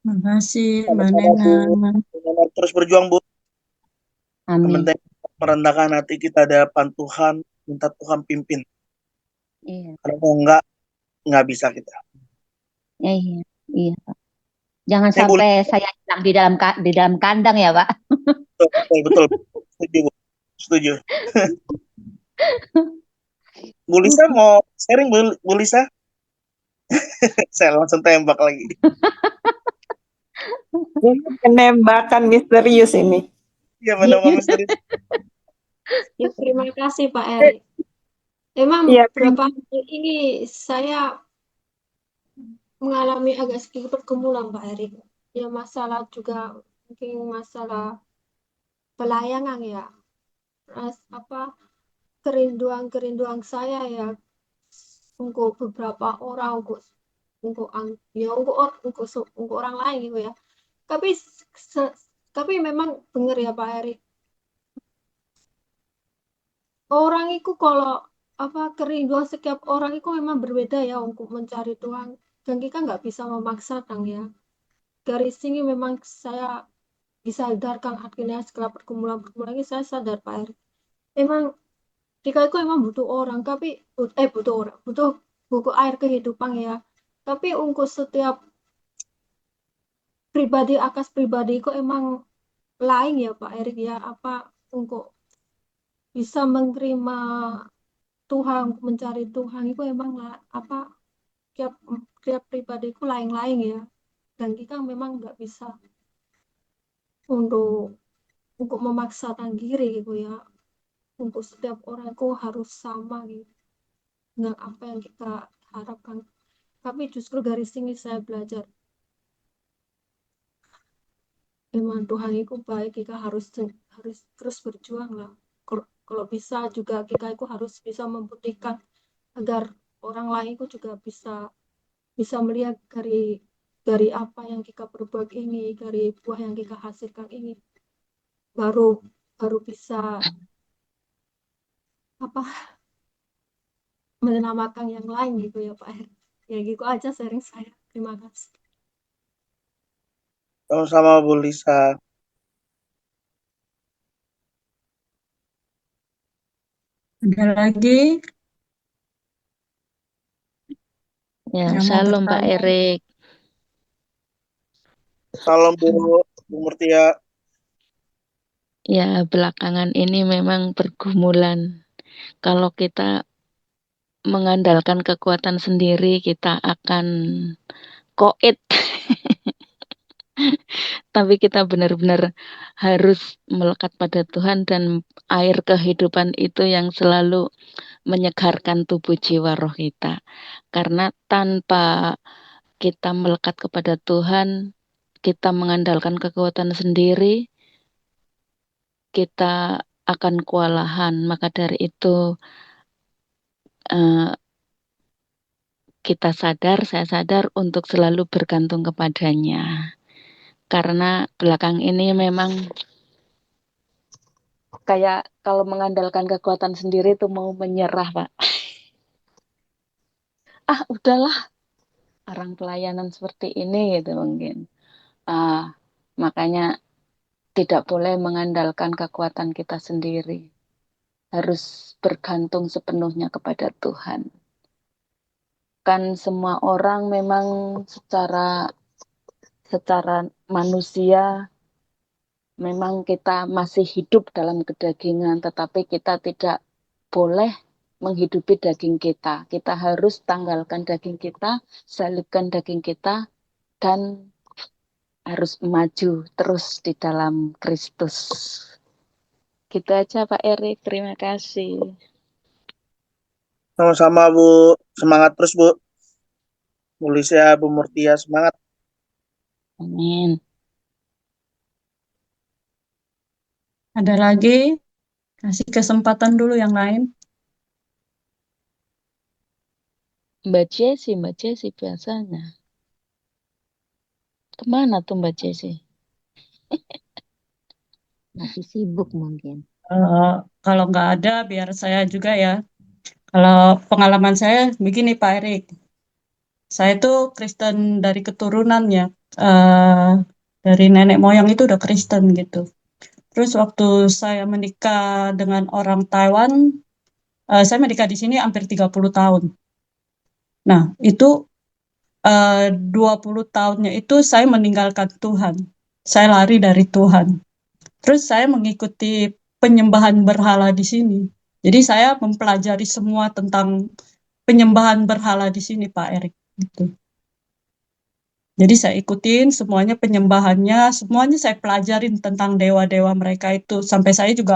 Terima kasih Mbak Sama-sama Nena. Bu. Terus berjuang Bu. Yang Amin. penting merendahkan hati kita di hadapan Tuhan, minta Tuhan pimpin. Iya, Kalau nggak bisa kita. iya, iya. Pak. Jangan Ini Bu, sampai saya hilang di dalam kandang ya Pak. betul, betul. Setuju Bu. Setuju. Bu Lisa mau sharing Bu Lisa? Saya langsung tembak lagi. Ini penembakan misterius ini. Iya menambah misteri. Ya, terima kasih Pak Erik. Emang Iya, beberapa hari ini saya mengalami agak sedikit pergumulan Pak Erik. Ya masalah juga mungkin masalah pelayanan ya. Apa kerinduan saya ya untuk beberapa orang untuk orang lain gitu ya. Tapi tapi memang benar ya Pak Erik. Orang itu kalau apa kerinduan setiap orang itu memang berbeda ya untuk mencari Tuhan, dan kita nggak bisa memaksakan ya. Dari sini memang saya disadarkan akhirnya setelah pergumulan-pergumulan ini saya sadar Pak Erik. Emang kita itu emang butuh orang, tapi butuh orang, butuh air kehidupan ya. Tapi untuk setiap pribadi akas pribadi itu emang lain ya Pak Erik ya. Apa untuk bisa menerima Tuhan, mencari Tuhan itu emang lah, apa tiap tiap pribadiku lain-lain ya, dan kita memang nggak bisa untuk memaksakan diri gitu ya, untuk setiap orang itu harus sama gitu dengan apa yang kita harapkan. Tapi justru dari sini saya belajar memang Tuhan itu baik, kita harus terus berjuang lah. Kalau bisa juga kita itu harus bisa membuktikan agar orang lain itu juga bisa bisa melihat dari apa yang kita perbuat ini, dari buah yang kita hasilkan ini, baru baru bisa apa menyelamatkan yang lain gitu ya Pak Her. Ya gitu aja sharing saya. Terima kasih. Sama-sama Bu Lisa. Ada lagi Ya, yang mau Shalom Pak bertanya? Erik. Salam Bu Murtia. Ya, belakangan ini memang pergumulan. Kalau kita mengandalkan kekuatan sendiri, kita akan koit. Tapi kita benar-benar harus melekat pada Tuhan dan air kehidupan itu yang selalu menyegarkan tubuh jiwa roh kita. Karena tanpa kita melekat kepada Tuhan, kita mengandalkan kekuatan sendiri, kita akan kewalahan. Maka dari itu eh, saya sadar untuk selalu bergantung kepadanya. Karena belakang ini memang kayak kalau mengandalkan kekuatan sendiri itu mau menyerah, Pak. Udahlah, orang pelayanan seperti ini gitu mungkin. Makanya tidak boleh mengandalkan kekuatan kita sendiri. Harus bergantung sepenuhnya kepada Tuhan. Kan semua orang memang secara manusia memang kita masih hidup dalam kedagingan, tetapi kita tidak boleh menghidupi daging kita. Kita harus tanggalkan daging kita, salibkan daging kita, dan harus maju terus di dalam Kristus. Gitu aja Pak Erik, terima kasih. Sama-sama Bu, semangat terus Bu. Bu Lisya, Bu Murtia, semangat. Amin. Ada lagi? Kasih kesempatan dulu yang lain. Mbak Jessi biasanya. Kemana tuh Mbak Jessi? Masih sibuk mungkin. Kalau nggak ada, biar saya juga ya. Kalau pengalaman saya begini Pak Erik, saya tuh Kristen dari keturunannya, dari nenek moyang itu udah Kristen gitu. Terus waktu saya menikah dengan orang Taiwan, saya menikah di sini hampir 30 tahun. Nah, itu 20 tahunnya itu saya meninggalkan Tuhan. Saya lari dari Tuhan. Terus saya mengikuti penyembahan berhala di sini. Jadi saya mempelajari semua tentang penyembahan berhala di sini, Pak Erik. Gitu. Jadi saya ikutin semuanya penyembahannya, semuanya saya pelajarin tentang dewa-dewa mereka itu. Sampai saya juga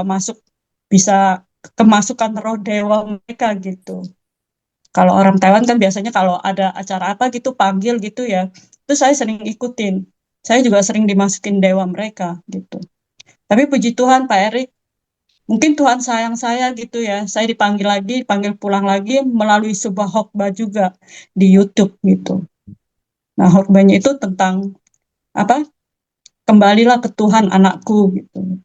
bisa kemasukan roh dewa mereka gitu. Kalau orang Taiwan kan biasanya kalau ada acara apa gitu panggil gitu ya. Itu saya sering ikutin. Saya juga sering dimasukin dewa mereka gitu. Tapi puji Tuhan Pak Erik, mungkin Tuhan sayang saya gitu ya. Saya dipanggil lagi, dipanggil pulang lagi melalui sebuah khotbah juga di YouTube gitu. Nah, khotbahnya itu tentang apa? Kembalilah ke Tuhan anakku gitu.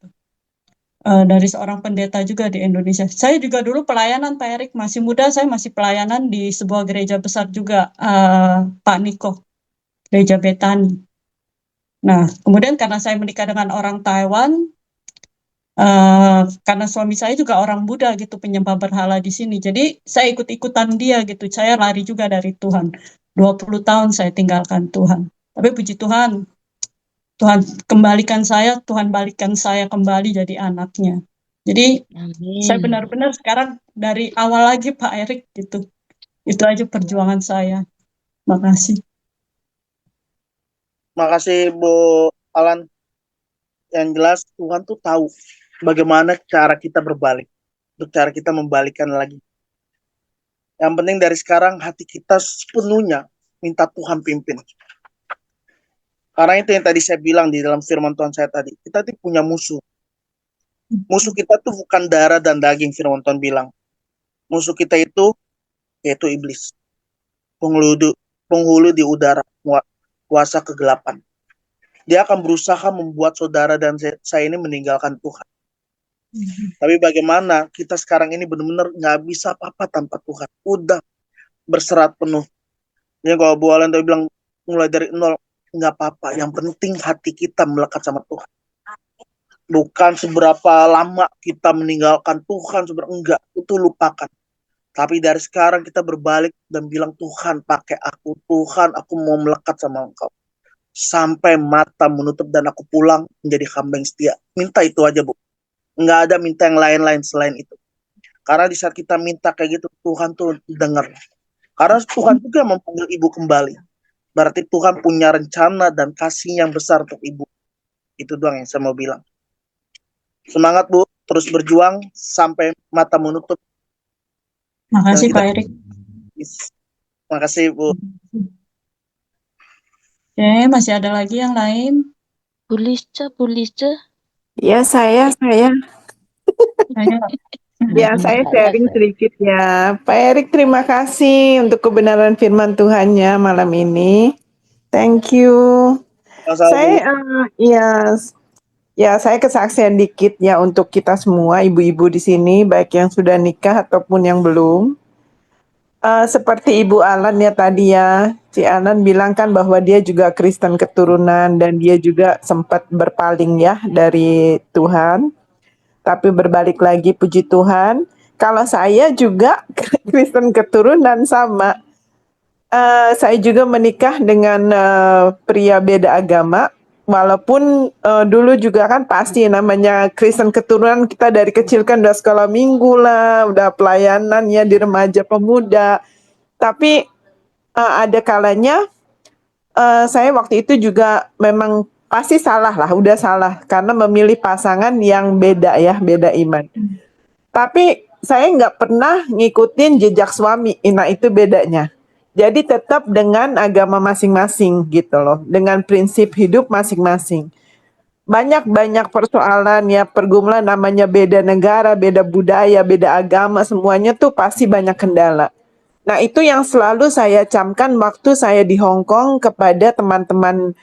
Dari seorang pendeta juga di Indonesia. Saya juga dulu pelayanan Pak Erik, masih muda saya masih pelayanan di sebuah gereja besar juga, Pak Niko, gereja Betani. Nah, kemudian karena saya menikah dengan orang Taiwan, karena suami saya juga orang Buddha gitu, penyembah berhala di sini. Jadi saya ikut-ikutan dia gitu. Saya lari juga dari Tuhan. 20 tahun saya tinggalkan Tuhan. Tapi puji Tuhan, Tuhan kembalikan saya, Tuhan balikan saya kembali jadi anaknya. Jadi saya Amin. benar-benar sekarang dari awal lagi Pak Erik gitu. Itu aja perjuangan saya. Makasih. Makasih Bu Alan. Yang jelas Tuhan tuh tahu bagaimana cara kita berbalik. Untuk cara kita membalikkan lagi. Yang penting dari sekarang hati kita sepenuhnya minta Tuhan pimpin. Karena itu yang tadi saya bilang di dalam firman Tuhan saya tadi. Kita tuh punya musuh. Musuh kita tuh bukan darah dan daging, firman Tuhan bilang. Musuh kita itu yaitu iblis. Penghulu di udara, kuasa kegelapan. Dia akan berusaha membuat saudara dan saya ini meninggalkan Tuhan. Tapi bagaimana kita sekarang ini benar-benar nggak bisa apa-apa tanpa Tuhan. Udah berserat penuh. Jadi kalau Bu Alan tadi bilang mulai dari nol, nggak apa-apa. Yang penting hati kita melekat sama Tuhan. Bukan seberapa lama kita meninggalkan Tuhan, enggak, itu lupakan. Tapi dari sekarang kita berbalik dan bilang, Tuhan pakai aku, Tuhan aku mau melekat sama Engkau. Sampai mata menutup dan aku pulang menjadi hamba yang setia. Minta itu aja, Bu. Enggak ada minta yang lain-lain selain itu. Karena di saat kita minta kayak gitu, Tuhan tuh dengar. Karena Tuhan juga memanggil ibu kembali. Berarti Tuhan punya rencana dan kasih yang besar untuk ibu. Itu doang yang saya mau bilang. Semangat, Bu. Terus berjuang sampai mata menutup. Makasih Dan kita- Pak Erik. Makasih, Bu. Oke, masih ada lagi yang lain? Bulisca. Ya, saya. Ayo. Ya, saya sharing sedikit ya. Pak Erik, terima kasih untuk kebenaran firman Tuhannya malam ini. Thank you. Saya, saya kesaksian dikit ya untuk kita semua ibu-ibu di sini, baik yang sudah nikah ataupun yang belum. Seperti Ibu Alan ya tadi ya, Ci Alan bilang kan bahwa dia juga Kristen keturunan dan dia juga sempat berpaling ya dari Tuhan. Tapi berbalik lagi, puji Tuhan. Kalau saya juga Kristen keturunan sama. Saya juga menikah dengan pria beda agama. Walaupun dulu juga kan pasti namanya Kristen keturunan, kita dari kecil kan udah sekolah minggu lah, udah pelayanan ya di remaja pemuda. Tapi ada kalanya saya waktu itu juga memang pasti salah lah, udah salah karena memilih pasangan yang beda ya, beda iman. Tapi saya nggak pernah ngikutin jejak suami, nah itu bedanya. Jadi tetap dengan agama masing-masing gitu loh, dengan prinsip hidup masing-masing. Banyak persoalan ya, pergumulan namanya beda negara, beda budaya, beda agama, semuanya tuh pasti banyak kendala. Nah, itu yang selalu saya camkan waktu saya di Hong Kong kepada teman-teman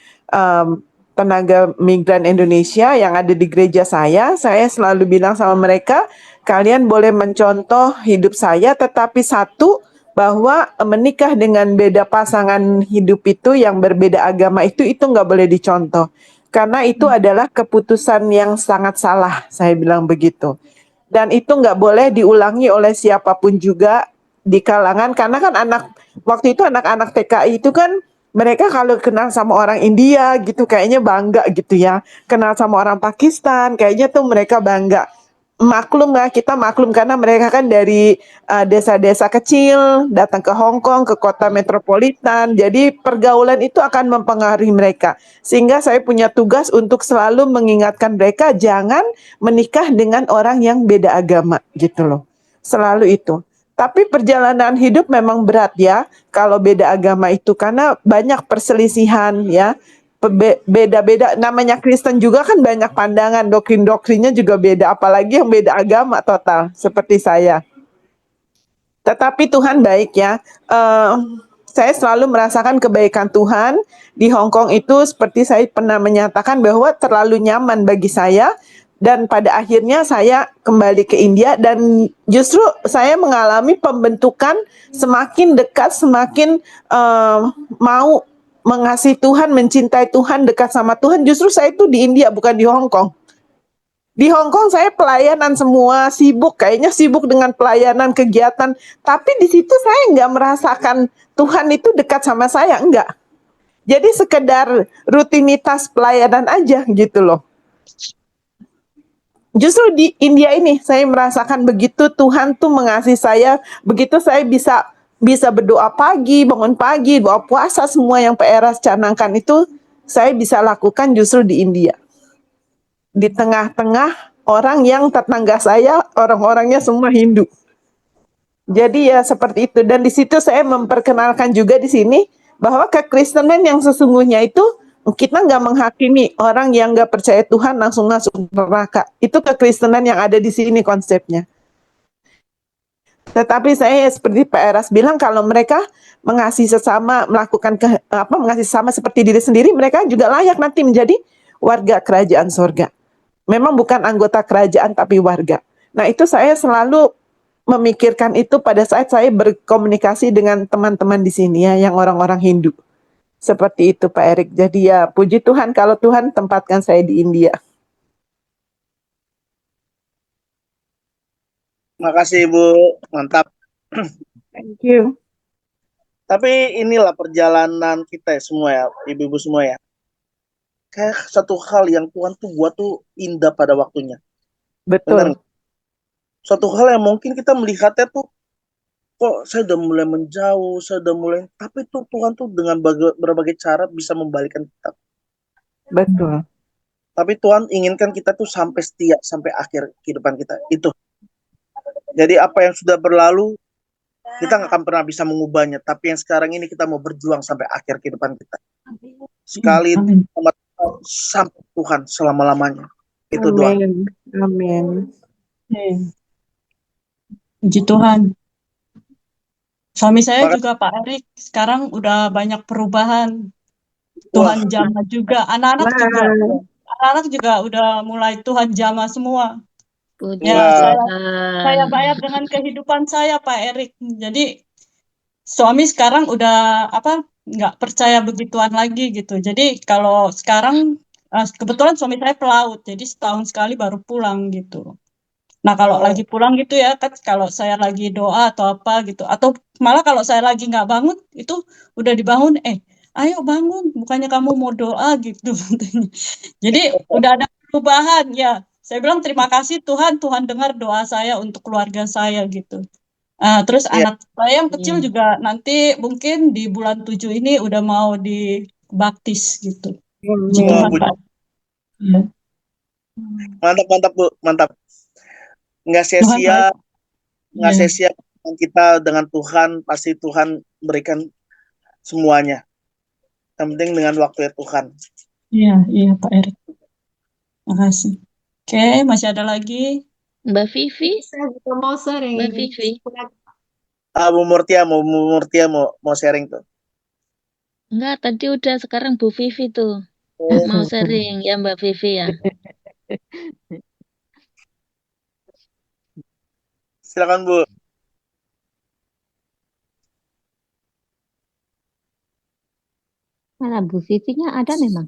tenaga migran Indonesia yang ada di gereja saya selalu bilang sama mereka, kalian boleh mencontoh hidup saya, tetapi satu, bahwa menikah dengan beda pasangan hidup itu yang berbeda agama itu nggak boleh dicontoh. Karena itu adalah keputusan yang sangat salah, saya bilang begitu. Dan itu nggak boleh diulangi oleh siapapun juga di kalangan, karena kan waktu itu anak-anak TKI itu kan mereka kalau kenal sama orang India gitu kayaknya bangga gitu ya. Kenal sama orang Pakistan kayaknya tuh mereka bangga. Maklum lah, kita maklum karena mereka kan dari desa-desa kecil datang ke Hong Kong, ke kota metropolitan. Jadi pergaulan itu akan mempengaruhi mereka. Sehingga saya punya tugas untuk selalu mengingatkan mereka jangan menikah dengan orang yang beda agama gitu loh. Selalu itu. Tapi perjalanan hidup memang berat ya kalau beda agama itu karena banyak perselisihan ya. Beda-beda, namanya Kristen juga kan banyak pandangan, doktrin-doktrinnya juga beda, apalagi yang beda agama total seperti saya. Tetapi Tuhan baik ya. Saya selalu merasakan kebaikan Tuhan di Hong Kong itu, seperti saya pernah menyatakan bahwa terlalu nyaman bagi saya. Dan pada akhirnya saya kembali ke India dan justru saya mengalami pembentukan semakin dekat, semakin mau mengasihi Tuhan, mencintai Tuhan, dekat sama Tuhan. Justru saya itu di India, bukan di Hong Kong. Di Hong Kong saya pelayanan semua, kayaknya sibuk dengan pelayanan, kegiatan. Tapi di situ saya nggak merasakan Tuhan itu dekat sama saya, enggak. Jadi sekedar rutinitas pelayanan aja gitu loh. Justru di India ini saya merasakan begitu Tuhan tuh mengasihi saya, begitu saya bisa berdoa pagi, bangun pagi, doa puasa, semua yang PRS canangkan itu saya bisa lakukan justru di India. Di tengah-tengah orang yang tetangga saya, orang-orangnya semua Hindu. Jadi ya seperti itu. Dan di situ saya memperkenalkan juga di sini bahwa kekristenan yang sesungguhnya itu kita nggak menghakimi orang yang nggak percaya Tuhan langsung masuk neraka. Itu kekristenan yang ada di sini konsepnya. Tetapi saya seperti Pak Eras bilang, kalau mereka mengasihi sesama, mengasihi sesama seperti diri sendiri, mereka juga layak nanti menjadi warga kerajaan sorga. Memang bukan anggota kerajaan tapi warga. Nah itu saya selalu memikirkan itu pada saat saya berkomunikasi dengan teman-teman di sini ya, yang orang-orang Hindu. Seperti itu Pak Erik. Jadi ya puji Tuhan kalau Tuhan tempatkan saya di India. Makasih Ibu, mantap. Thank you. Tapi inilah perjalanan kita ya semua ya, ibu-ibu semua ya. Kayak satu hal yang Tuhan tuh buat tuh indah pada waktunya. Benar Betul. nggak? Suatu hal yang mungkin kita melihatnya tuh, kok saya udah mulai menjauh, saya udah mulai, tapi tuh Tuhan tuh dengan berbagai cara bisa membalikkan kita. Betul. Tapi Tuhan inginkan kita tuh sampai setia sampai akhir kehidupan kita. Itu. Jadi apa yang sudah berlalu kita nggak akan pernah bisa mengubahnya. Tapi yang sekarang ini kita mau berjuang sampai akhir kehidupan kita. Sekali Amin. sama Tuhan, sampai Tuhan selama-lamanya. Itu doa. Amin. Amin. Puji Tuhan. Suami saya Makasih. juga Pak Erik sekarang udah banyak perubahan. Wah, Tuhan jamah juga. Anak-anak juga. Nah, Anak-anak juga udah mulai Tuhan jamah semua. Puji Ya, wah, saya Tuhan. bayar dengan kehidupan saya Pak Erik. Jadi suami sekarang udah nggak percaya begituan lagi gitu. Jadi kalau sekarang kebetulan suami saya pelaut, jadi setahun sekali baru pulang gitu. Nah kalau oh, lagi pulang gitu ya kan, kalau saya lagi doa atau apa gitu, atau malah kalau saya lagi nggak bangun itu udah dibangun, ayo bangun, bukannya kamu mau doa gitu. Katanya. Jadi udah ada perubahan ya. Saya bilang terima kasih Tuhan, Tuhan dengar doa saya untuk keluarga saya gitu. Terus iya. anak saya yang kecil Iya. juga nanti mungkin di bulan 7 ini udah mau dibaptis gitu. Puji Wah, Tuhan amin. Pak. Iya. mantap, mantap Bu, mantap. Nggak Tuhan sia-sia, baik. nggak Iya, sia-sia kita dengan Tuhan, pasti Tuhan berikan semuanya. Yang penting dengan waktu Tuhan. iya Pak Erik. Makasih. Oke, masih ada lagi. Mbak Vivi, Saya juga mau sharing Mbak ini. Vivi. Bu Murtia mau sharing tuh. Enggak, tadi udah, sekarang Bu Vivi tuh. Oh, Mau sharing ya Mbak Vivi ya. silakan Bu. Mana Bu Vivinya ada memang?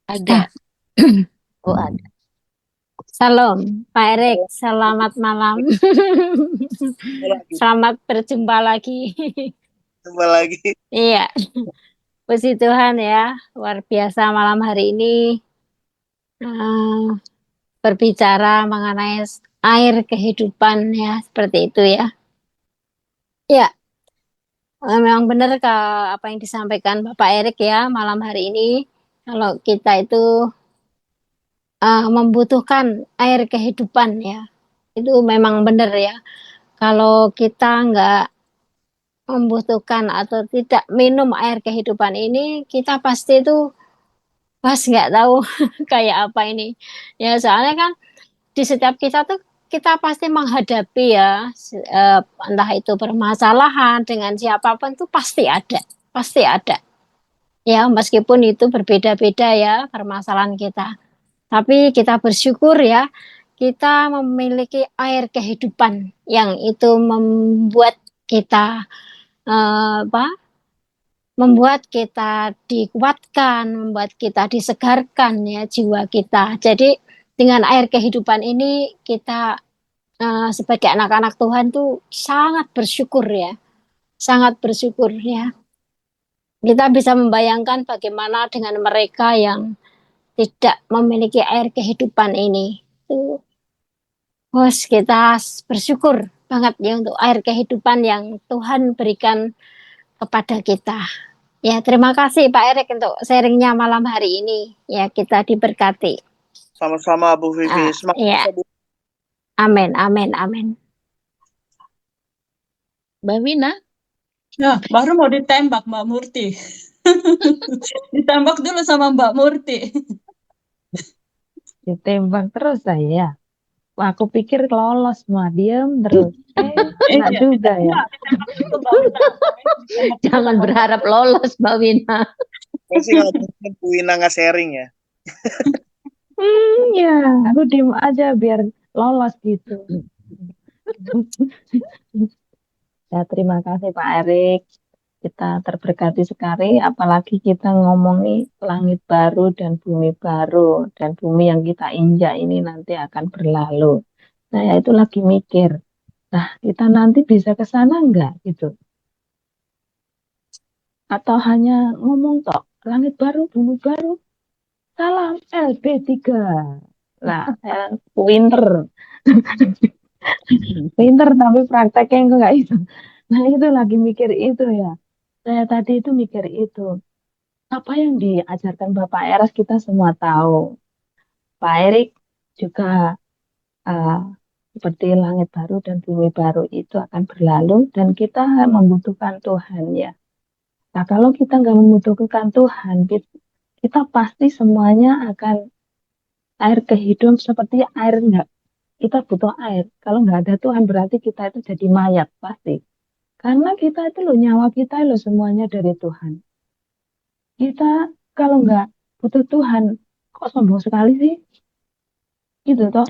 Ada. Oh ada. Salam, Pak Erik. Selamat malam. Lagi, Selamat berjumpa lagi. jumpa lagi. Iya, puji Tuhan ya. Luar biasa malam hari ini eh, berbicara mengenai air kehidupan ya, seperti itu ya. Ya, memang benar apa yang disampaikan Bapak Erik ya malam hari ini. Kalau kita itu membutuhkan air kehidupan ya, itu memang benar ya. Kalau kita nggak membutuhkan atau tidak minum air kehidupan ini, kita pasti itu pas nggak tahu kayak apa ini. Ya soalnya kan di setiap kita tuh kita pasti menghadapi ya, entah itu permasalahan dengan siapapun tuh pasti ada, pasti ada. Ya meskipun itu berbeda-beda ya permasalahan kita. Tapi kita bersyukur ya, kita memiliki air kehidupan yang itu membuat kita apa? Membuat kita dikuatkan, membuat kita disegarkan ya jiwa kita. Jadi dengan air kehidupan ini kita sebagai anak-anak Tuhan tuh sangat bersyukur ya, sangat bersyukur ya. Kita bisa membayangkan bagaimana dengan mereka yang tidak memiliki air kehidupan ini. Tuh, bos kita bersyukur banget ya untuk air kehidupan yang Tuhan berikan kepada kita. Ya, terima kasih Pak Erik untuk sharingnya malam hari ini. Ya, kita diberkati. Sama-sama Bu Vivi. Semangat Ya, Bu. amin, amin, amin. Mbak Wina, Ya, baru mau ditembak Mbak Murti. Ditembak dulu sama Mbak Murti. Ditembak terus saya. Wah, aku pikir lolos mah diem terus. Enggak Iya, juga ya. enggak, ditembak dulu Mbak Wina. Ditembak dulu jangan sama berharap lolos Mbak Wina. Saya sih nggak mungkin Bu Wina nggak sharing ya. Ya, aku diem aja biar lolos gitu. Ya, terima kasih Pak Erik. Kita terberkati sekali, apalagi kita ngomongin langit baru dan bumi baru. Dan bumi yang kita injak ini nanti akan berlalu. Nah, ya itu lagi mikir. Nah, kita nanti bisa ke sana enggak gitu? Atau hanya ngomong tok, langit baru, bumi baru, salam LB3. Lah, pinter. Pinter tapi prakteknya enggak itu. Nah, itu lagi mikir itu ya. Saya tadi itu mikir itu. Apa yang diajarkan Bapak Eras kita semua tahu. Pak Erik juga eh, seperti langit baru dan bumi baru itu akan berlalu dan kita membutuhkan Tuhan ya. Nah, kalau kita nggak membutuhkan Tuhan, kita pasti semuanya akan air kehidupan seperti air nggak. Kita butuh air. Kalau nggak ada Tuhan berarti kita itu jadi mayat pasti. Karena kita itu loh nyawa kita loh semuanya dari Tuhan. Kita kalau nggak butuh Tuhan, kok sombong sekali sih? Gitu toh.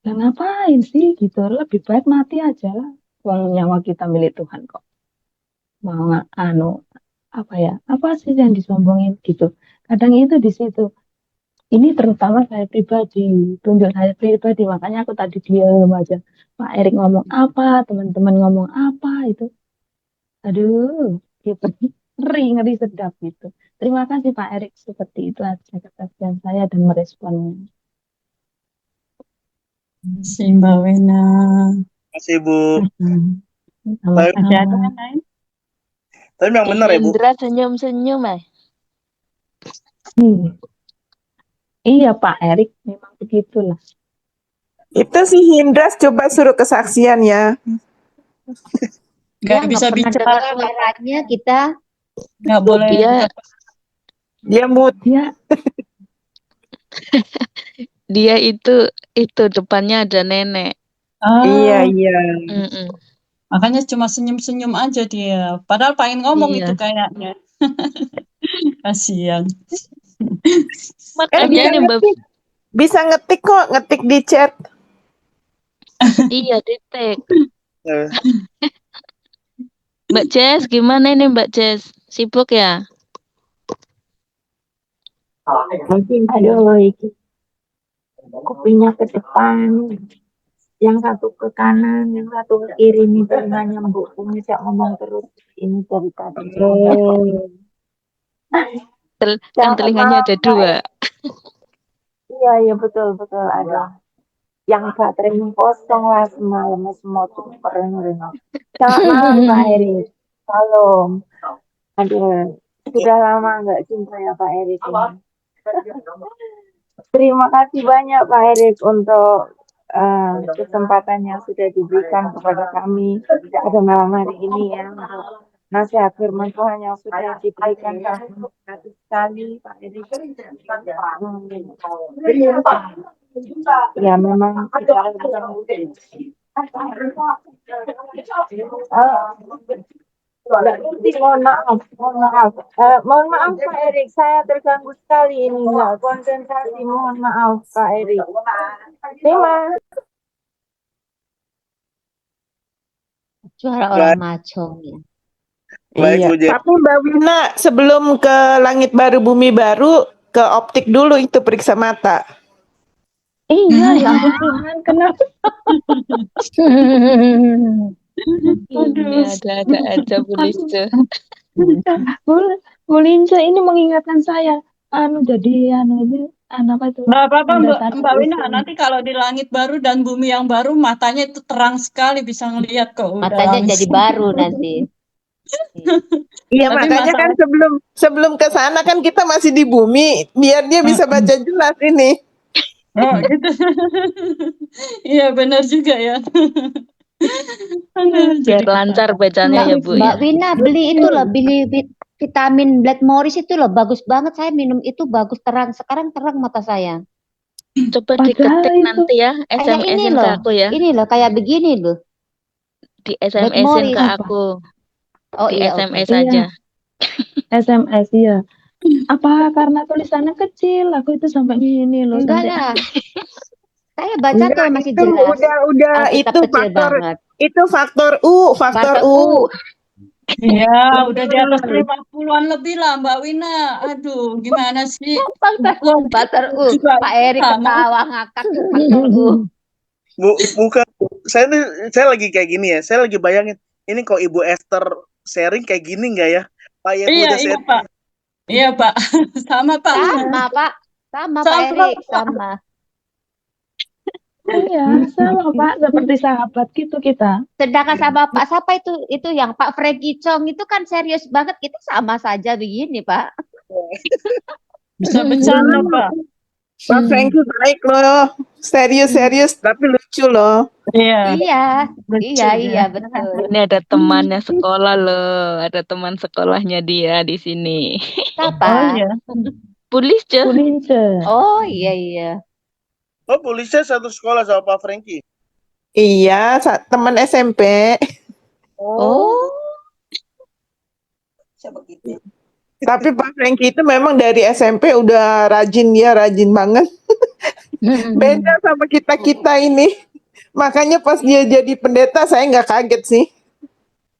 Dan ngapain sih gitu? Lebih baik mati aja lah. Uang nyawa kita milik Tuhan kok. Mau apa ya? Apa sih yang disombongin gitu? Kadang itu di situ. Ini terutama saya pribadi, tunjuk saya pribadi. Makanya aku tadi diam aja. Pak Erik ngomong apa, teman-teman ngomong apa itu. Aduh, gitu. Ngeri, ngeri sedap gitu. Terima kasih Pak Erik. Seperti itu aja kesaksian saya dan meresponnya. Si Mbak Wena. Makasih Bu. Sama-sama. Masih ada yang lain? Tapi memang benar ya Bu. Indra senyum-senyum Iya Pak Erik, memang begitulah. Itu si Hindras coba suruh kesaksian ya. Nggak bisa pernah bicara. dengar suaranya kita. Nggak boleh. Dia mood. Dia itu depannya ada nenek. Iya. Mm-mm. Makanya cuma senyum-senyum aja dia. Padahal pengen ngomong Iya. itu kayaknya. Kasihan. Makanya nih Mbak, Bisa ngetik kok, ngetik di chat. iya detek. Mbak Jess, gimana ini Mbak Jess? Sibuk ya? Mungkin kupingnya ke depan, yang satu ke kanan, yang satu ke kiri nih telinga nyambuk, bisa ngomong terus ini dari tadi. Yang telinganya ada dua. Iya betul ada. Yang baterainya kosong lah semalam semua tuh keren. Selamat malam Pak Erik. Salam. Aduh, sudah lama nggak jumpa ya Pak Erik. Terima kasih banyak Pak Erik untuk kesempatan yang sudah diberikan kepada kami pada malam hari ini ya, untuk nasihat firman Tuhan yang sudah diberikan sekali Pak Erik. Ya memang kita mohon maaf Pak Erik, saya terganggu sekali ini, nggak konsentrasi, mohon maaf Pak Erik. Terima. Suara orang macong ya. Baik, Iya. Bu Jen. Tapi Mbak Wina sebelum ke langit baru bumi baru ke optik dulu itu periksa mata. Iya ya ampun Tuhan, kenapa? Ini ada aja Bu Lisa. Bu Linca ini mengingatkan saya, jadi apa itu? Nggak apa-apa Mendasari Mbak Wina, usul. nanti kalau di langit baru dan bumi yang baru matanya itu terang sekali bisa ngelihat kok. Udah Matanya jadi langsung. baru nanti. Iya, Tapi makanya kan sebelum ke sana kan kita masih di bumi biar dia bisa baca jelas ini. Oh gitu. Iya benar juga ya. Aduh, Biar jadi lancar bacanya ya Bu Mbak ya. Wina beli itu loh, beli vitamin Black Morris itu loh, bagus banget, saya minum itu bagus, terang, sekarang terang mata saya. Coba Padahal diketik itu nanti ya, Kayak ini SMS-in ke loh, aku ya. ini loh kayak begini loh. Di SMS-in Morris ke apa? aku. Oh Di iya, oke. SMS Iya. aja. SMS ya. Apa karena tulisannya kecil? Aku itu sampai ini loh, Enggak sampai lah. Saya baca tuh masih itu jelas. udah Alkitab itu kecil faktor banget. itu faktor Faktor U. Iya, udah di atas 50-an lebih lah Mbak Wina. Aduh, gimana sih? Faktor U. Juga Pak Eri sama. ketawa ngakak faktor U. Bukan, saya lagi kayak gini ya. Saya lagi bayangin, ini kok Ibu Esther sharing kayak gini nggak ya? Pak Yehu Iya, udah iya sharing. Pak. Iya Pak. Sama Pak. Sama, Pak. Sama, Pak Sama Erik. Pak. Sama. Iya, sama Pak, seperti sahabat gitu kita. Sedangkan sama Pak siapa itu yang Pak Frankie Chong itu kan serius banget. Kita sama saja begini, Pak. Bisa bercanda Pak. Pak Franky baik loh, serius-serius tapi lucu loh. Iya. Iya, Lucu iya, dia. iya, betul. Ini ada temannya sekolah loh, ada teman sekolahnya dia di sini. Oh Siapa? iya. Pulis cuy. Pulince. Oh, iya, iya. Oh, polisi satu sekolah sama Pak Franky. Iya, teman SMP. Oh, Tapi Pak Franky itu memang dari SMP udah rajin banget. Beda sama kita ini. Makanya pas dia jadi pendeta saya nggak kaget sih.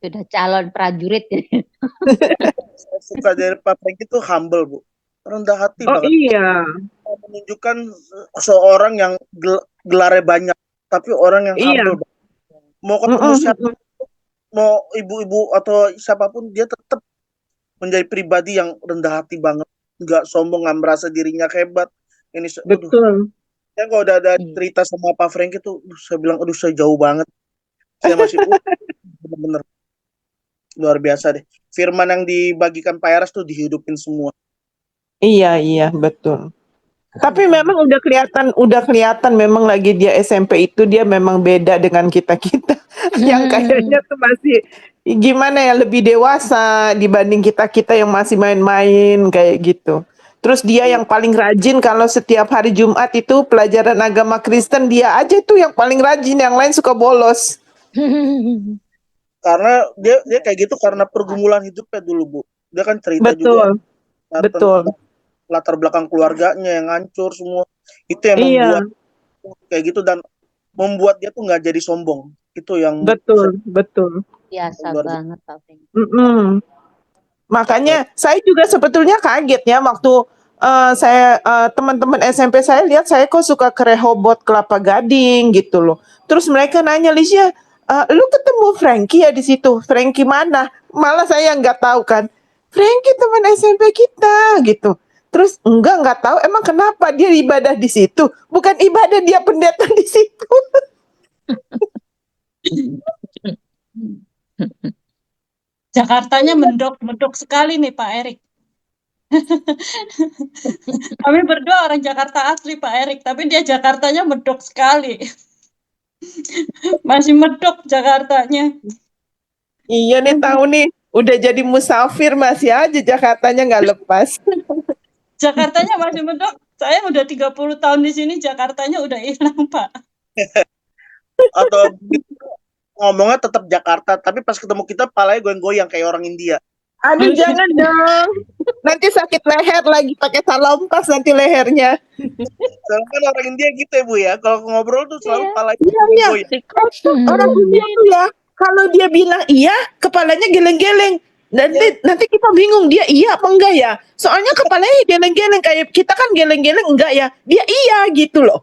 sudah calon prajurit. Saya suka dari Pak Franky itu humble, Bu. Rendah hati Oh banget. iya, Menunjukkan seorang yang gelarnya banyak, tapi orang yang iya. humble. Mau ketemu siapa, mau ibu-ibu atau siapapun, dia tetap menjadi pribadi yang rendah hati banget. Nggak sombong, nggak merasa dirinya hebat. Ini aduh, Betul. saya kalau udah ada cerita sama Pak Franky itu, saya bilang, aduh saya jauh banget. Saya masih bener-bener luar biasa deh. Firman yang dibagikan Pak Eras tuh dihidupin semua. Iya, betul. Tapi memang udah kelihatan memang lagi dia SMP itu dia memang beda dengan kita-kita. Yang kayaknya tuh masih gimana ya, lebih dewasa dibanding kita-kita yang masih main-main kayak gitu. Terus dia yang paling rajin kalau setiap hari Jumat itu pelajaran agama Kristen, dia aja tuh yang paling rajin, yang lain suka bolos. Karena dia kayak gitu karena pergumulan hidupnya dulu, Bu. Dia kan cerita juga Betul. latar belakang keluarganya yang hancur semua. Itu yang Iya, membuat kayak gitu dan membuat dia tuh nggak jadi sombong. Itu yang betul. Biasa Luar biasa. banget, Pak Franky. Makanya saya juga sebetulnya kaget ya waktu saya teman-teman SMP saya lihat saya kok suka ke Rehoboth Kelapa Gading gitu loh. Terus mereka nanya, Lisya, lu ketemu Franky ya di situ? Franky mana? Malah saya nggak tahu kan. Franky teman SMP kita gitu. Terus nggak tahu emang kenapa dia ibadah di situ? Bukan ibadah, dia pendeta di situ. Jakartanya mendok sekali nih Pak Erik. Kami berdua orang Jakarta asli Pak Erik, tapi dia Jakartanya medok sekali. Masih medok Jakartanya. Iya nih, tahu nih, udah jadi musafir masih aja Jakartanya nggak lepas. Jakartanya masih medok. Saya udah 30 tahun di sini, Jakartanya udah hilang Pak. Atau ngomongnya tetap Jakarta, tapi pas ketemu kita palanya goyang-goyang kayak orang India. Aduh jangan dong, nanti sakit leher lagi, pakai salompas nanti lehernya. Soalnya kan orang India gitu ya, Bu ya. Kalau ngobrol tuh selalu palanya Iya. goyang. Orang India tuh ya, kalau dia bilang iya, kepalanya geleng-geleng. Nanti kita bingung dia iya apa enggak ya. Soalnya kepalanya geleng-geleng, kayak kita kan geleng-geleng enggak ya. Dia iya gitu loh.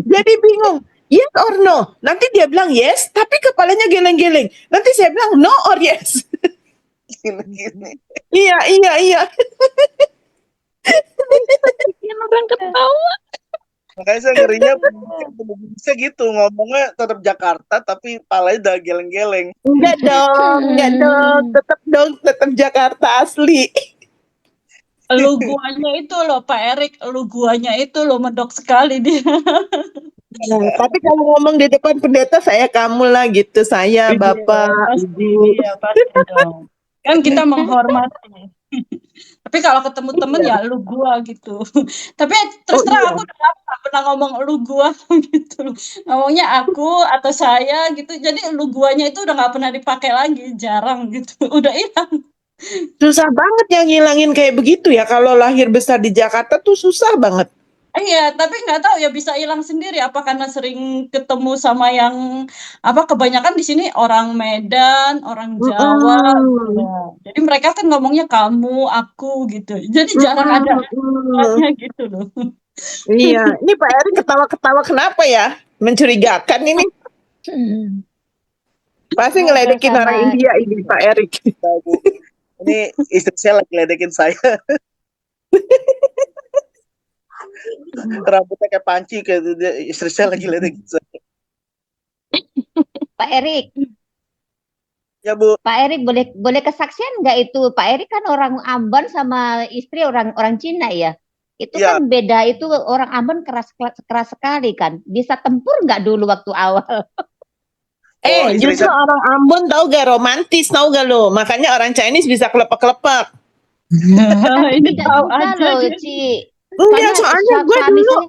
Jadi bingung. Yes or no? Nanti dia bilang yes, tapi kepalanya geleng-geleng. Nanti saya bilang no or yes. Gini-gini. Iya. Bikin orang ketawa. Makanya saya ngerinya bisa gitu, ngomongnya tetap Jakarta tapi palanya udah geleng-geleng. Enggak dong. Tetap Jakarta asli. Lu guanya itu loh Pak Erik, lu guanya itu loh medok sekali dia. Nah, tapi kalau ngomong di depan pendeta saya kamu lah gitu, saya Bapak, Ibu. Iya, pasti dong. Kan kita menghormati. Tapi kalau ketemu temen ya lu gua gitu. Tapi terus terang aku udah gak pernah ngomong lu gua gitu. Ngomongnya aku atau saya gitu. Jadi lu guanya itu udah gak pernah dipakai lagi, jarang gitu. Udah hilang. Susah banget yang ngilangin kayak begitu ya. Kalau lahir besar di Jakarta tuh susah banget. Iya, tapi nggak tahu ya bisa hilang sendiri. Apa karena sering ketemu sama yang kebanyakan di sini orang Medan, orang Jawa. Ya. Jadi mereka kan ngomongnya kamu, aku gitu. Jadi jarang ada guanya gitu loh. Iya, ini Pak Erik ketawa-ketawa kenapa ya? Mencurigakan ini. Pasti Ngobrol ngeledekin orang sama India ini Pak Erik. Nah, Bu. Ini istri saya lagi ledekin saya. Rambutnya kayak panci, kayak istri saya lagi ledekin saya. Pak Erik. Ya Bu, Pak Erik boleh kesaksian nggak itu? Pak Erik kan orang Ambon sama istri orang Cina ya. Itu ya kan beda, itu orang Ambon keras sekali kan. Bisa tempur nggak dulu waktu awal? istri Justru saya orang Ambon tahu gak romantis, tahu gak lo? Makanya orang Chinese bisa kelepek-kelepek. Ini Tidak tahu juga aja loh, dia. Ci. Enggak, soalnya gue suami dulu saya,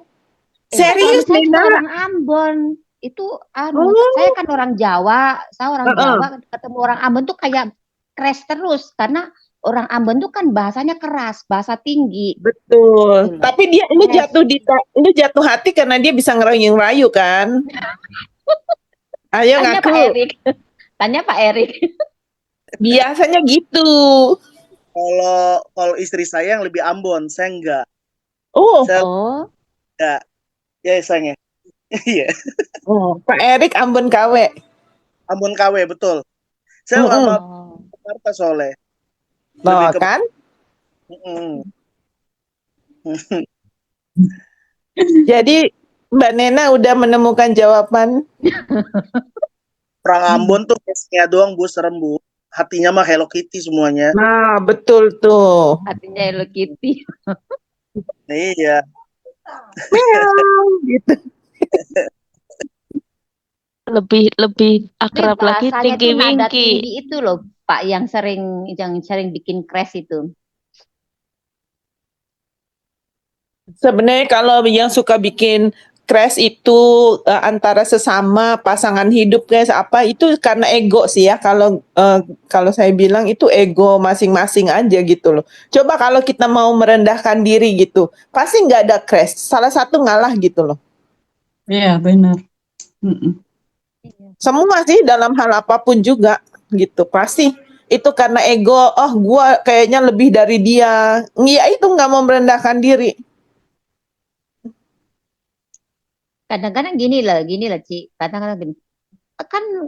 serius suami saya juga Nina. orang Ambon. Itu Oh, saya kan orang Jawa, saya orang heeh. Jawa, ketemu orang Ambon tuh kayak crash terus karena orang Ambon tuh kan bahasanya keras, bahasa tinggi. Betul. Gitu loh. Tapi lu Crash. jatuh hati karena dia bisa ngerayu-ngerayu kan? Ayo Tanya Pak ngaku. Erik. Tanya Pak Erik. Biasanya gitu. kalau istri saya yang lebih Ambon, saya enggak. Oh, Saya Oh, enggak. Ya sayangnya. Iya, Pak Erik Ambon KW. Ambon KW betul. Saya lama oh. Jakarta soalnya. Loh, Lebih ke kan? Mm-mm. Jadi Mbak Nena udah menemukan jawaban. Orang Ambon tuh face-nya doang Bu, serem Bu. Hatinya mah Hello Kitty semuanya. Nah, betul tuh. Artinya Hello Kitty. Iya. Meow, gitu. Lebih Ini akrab lagi bahasanya Tinky tuh nada Winky. tinggi itu loh, Pak, yang sering bikin crash itu. Sebenarnya kalau yang suka bikin crash itu antara sesama pasangan hidup guys, apa itu karena ego sih ya. Kalau saya bilang itu ego masing-masing aja gitu loh. Coba kalau kita mau merendahkan diri gitu, pasti nggak ada crash. Salah satu ngalah gitu loh. Iya, benar. Mm-mm. Semua sih dalam hal apapun juga gitu. Pasti itu karena ego. Oh, gua kayaknya lebih dari dia. Ya itu nggak mau merendahkan diri. Kadang-kadang gini lah, Ci. Kadang-kadang gini.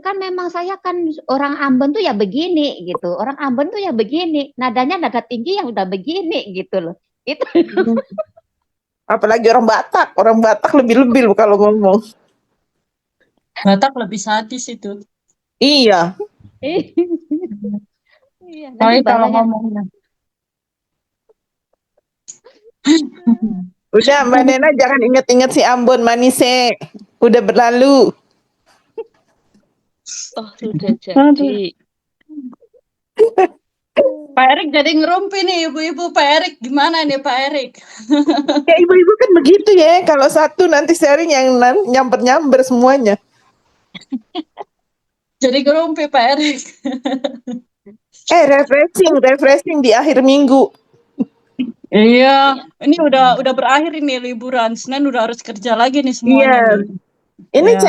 Kan memang saya kan orang Ambon tuh ya begini gitu. Orang Ambon tuh ya begini. Nadanya nada tinggi yang udah begini gitu loh. Itu Apalagi orang Batak. Orang Batak lebih-lebih loh kalau ngomong. Batak lebih sadis itu. Iya. Iya, nanti Tapi kalau bahasanya ngomongnya. Udah Mbak Nena jangan inget-inget si Ambon Manise. Udah berlalu. Oh, sudah jadi. Pak Erik jadi ngerumpi nih ibu-ibu. Pak Erik gimana nih Pak Erik? Ya ibu-ibu kan begitu ya. Kalau satu nanti sharing yang nyamber-nyamber semuanya. Jadi ngerumpi Pak Erik. Refreshing di akhir minggu. Iya, ini udah berakhir ini liburan. Senin udah harus kerja lagi nih semuanya nih. Ini Ya.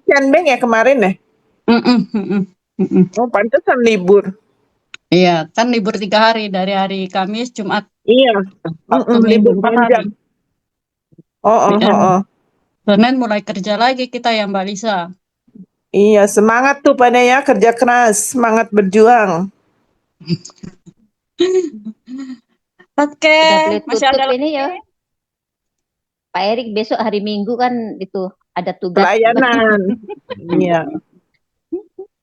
Cenbeng ya kemarin ya? Oh, pantesan libur. Iya, kan libur 3 hari dari hari Kamis, Jumat, Iya. Sabtu, Minggu, 4 hari. Oh. Senin mulai kerja lagi kita ya Mbak Lisa. Iya, semangat tuh pada ya kerja keras, semangat berjuang. Oke, udah boleh masih ada tutup ini ya. Pak Erik besok hari Minggu kan itu ada tugas. Pelayanan. Iya.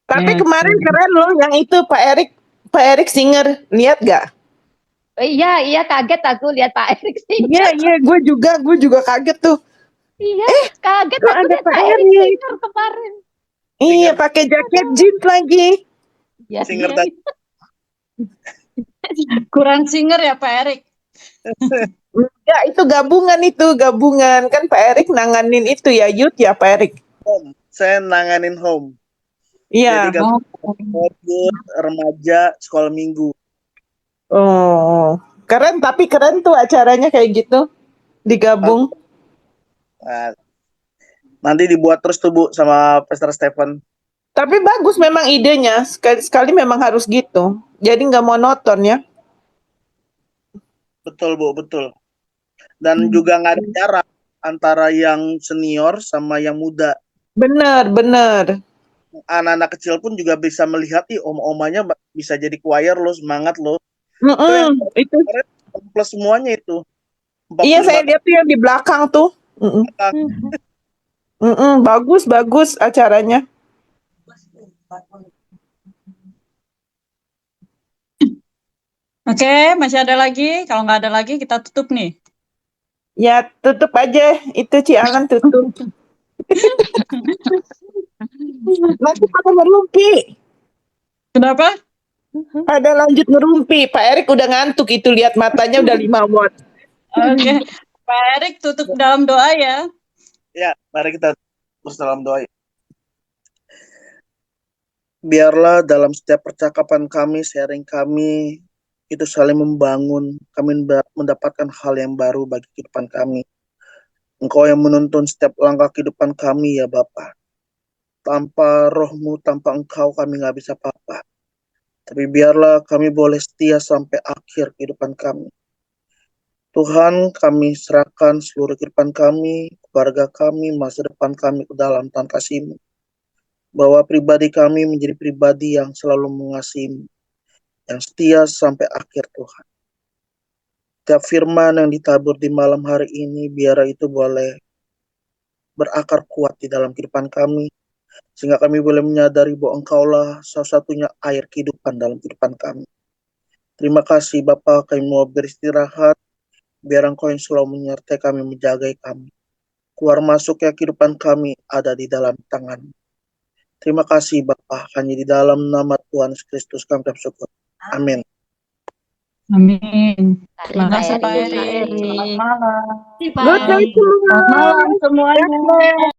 Tapi Ya, kemarin keren loh yang itu Pak Erik Singer, lihat gak? Oh, iya kaget aku lihat Pak Erik sih. Iya, gue juga kaget tuh. Iya, kaget kok aku ada lihat Pak Pak Erik Erik? Singer kemarin. Iya, pakai jaket jeans lagi. Ya, Singer iya. tadi. kurang singer ya Pak Erik. Ya, itu gabungan kan Pak Erik nanganin itu ya youth ya Pak Erik. Home. Saya nanganin home. Iya. Jadi youth, remaja, sekolah minggu. Oh, keren tuh acaranya kayak gitu digabung. Nah, nanti dibuat terus tuh Bu sama Pastor Stephen. Tapi bagus memang idenya, sekali memang harus gitu. Jadi nggak monoton ya. Betul Bu, betul. Dan juga nggak ada jarak antara yang senior sama yang muda. Benar, benar. Anak-anak kecil pun juga bisa melihat, ih om-omanya bisa jadi choir loh, semangat loh. Itu. Plus semuanya itu. Iya, 45 saya lihat tuh yang di belakang tuh. Bagus, bagus acaranya. Oke, masih ada lagi? Kalau nggak ada lagi, kita tutup nih. Ya, tutup aja. Itu Ci Alan tutup. Nanti pada ngerumpi. Kenapa? Ada lanjut ngerumpi. Pak Erik udah ngantuk itu, lihat matanya udah 5 watt. Oke, Pak Erik tutup dalam doa ya. Ya, mari kita terus dalam doa. Biarlah dalam setiap percakapan kami, sharing kami, itu saling membangun, kami mendapatkan hal yang baru bagi kehidupan kami. Engkau yang menuntun setiap langkah kehidupan kami ya Bapa. Tanpa rohmu, tanpa engkau kami nggak bisa apa-apa. Tapi biarlah kami boleh setia sampai akhir kehidupan kami. Tuhan, kami serahkan seluruh kehidupan kami, keluarga kami, masa depan kami ke dalam tangan kasih-Mu. Bahwa pribadi kami menjadi pribadi yang selalu mengasihi-Mu, yang setia sampai akhir Tuhan. Setiap firman yang ditabur di malam hari ini, biar itu boleh berakar kuat di dalam kehidupan kami, sehingga kami boleh menyadari bahwa Engkaulah satu-satunya air kehidupan dalam kehidupan kami. Terima kasih Bapa, kami mau beristirahat, biar Engkau yang selalu menyertai kami, menjaga kami. Keluar masuknya kehidupan kami ada di dalam tangan. Terima kasih Bapa, hanya di dalam nama Tuhan Yesus Kristus kami bersyukur. Amin. Amin. Terima Pak kasih Pak Erik. Erik. Selamat malam. Terima Good night semua. Selamat malam semuanya.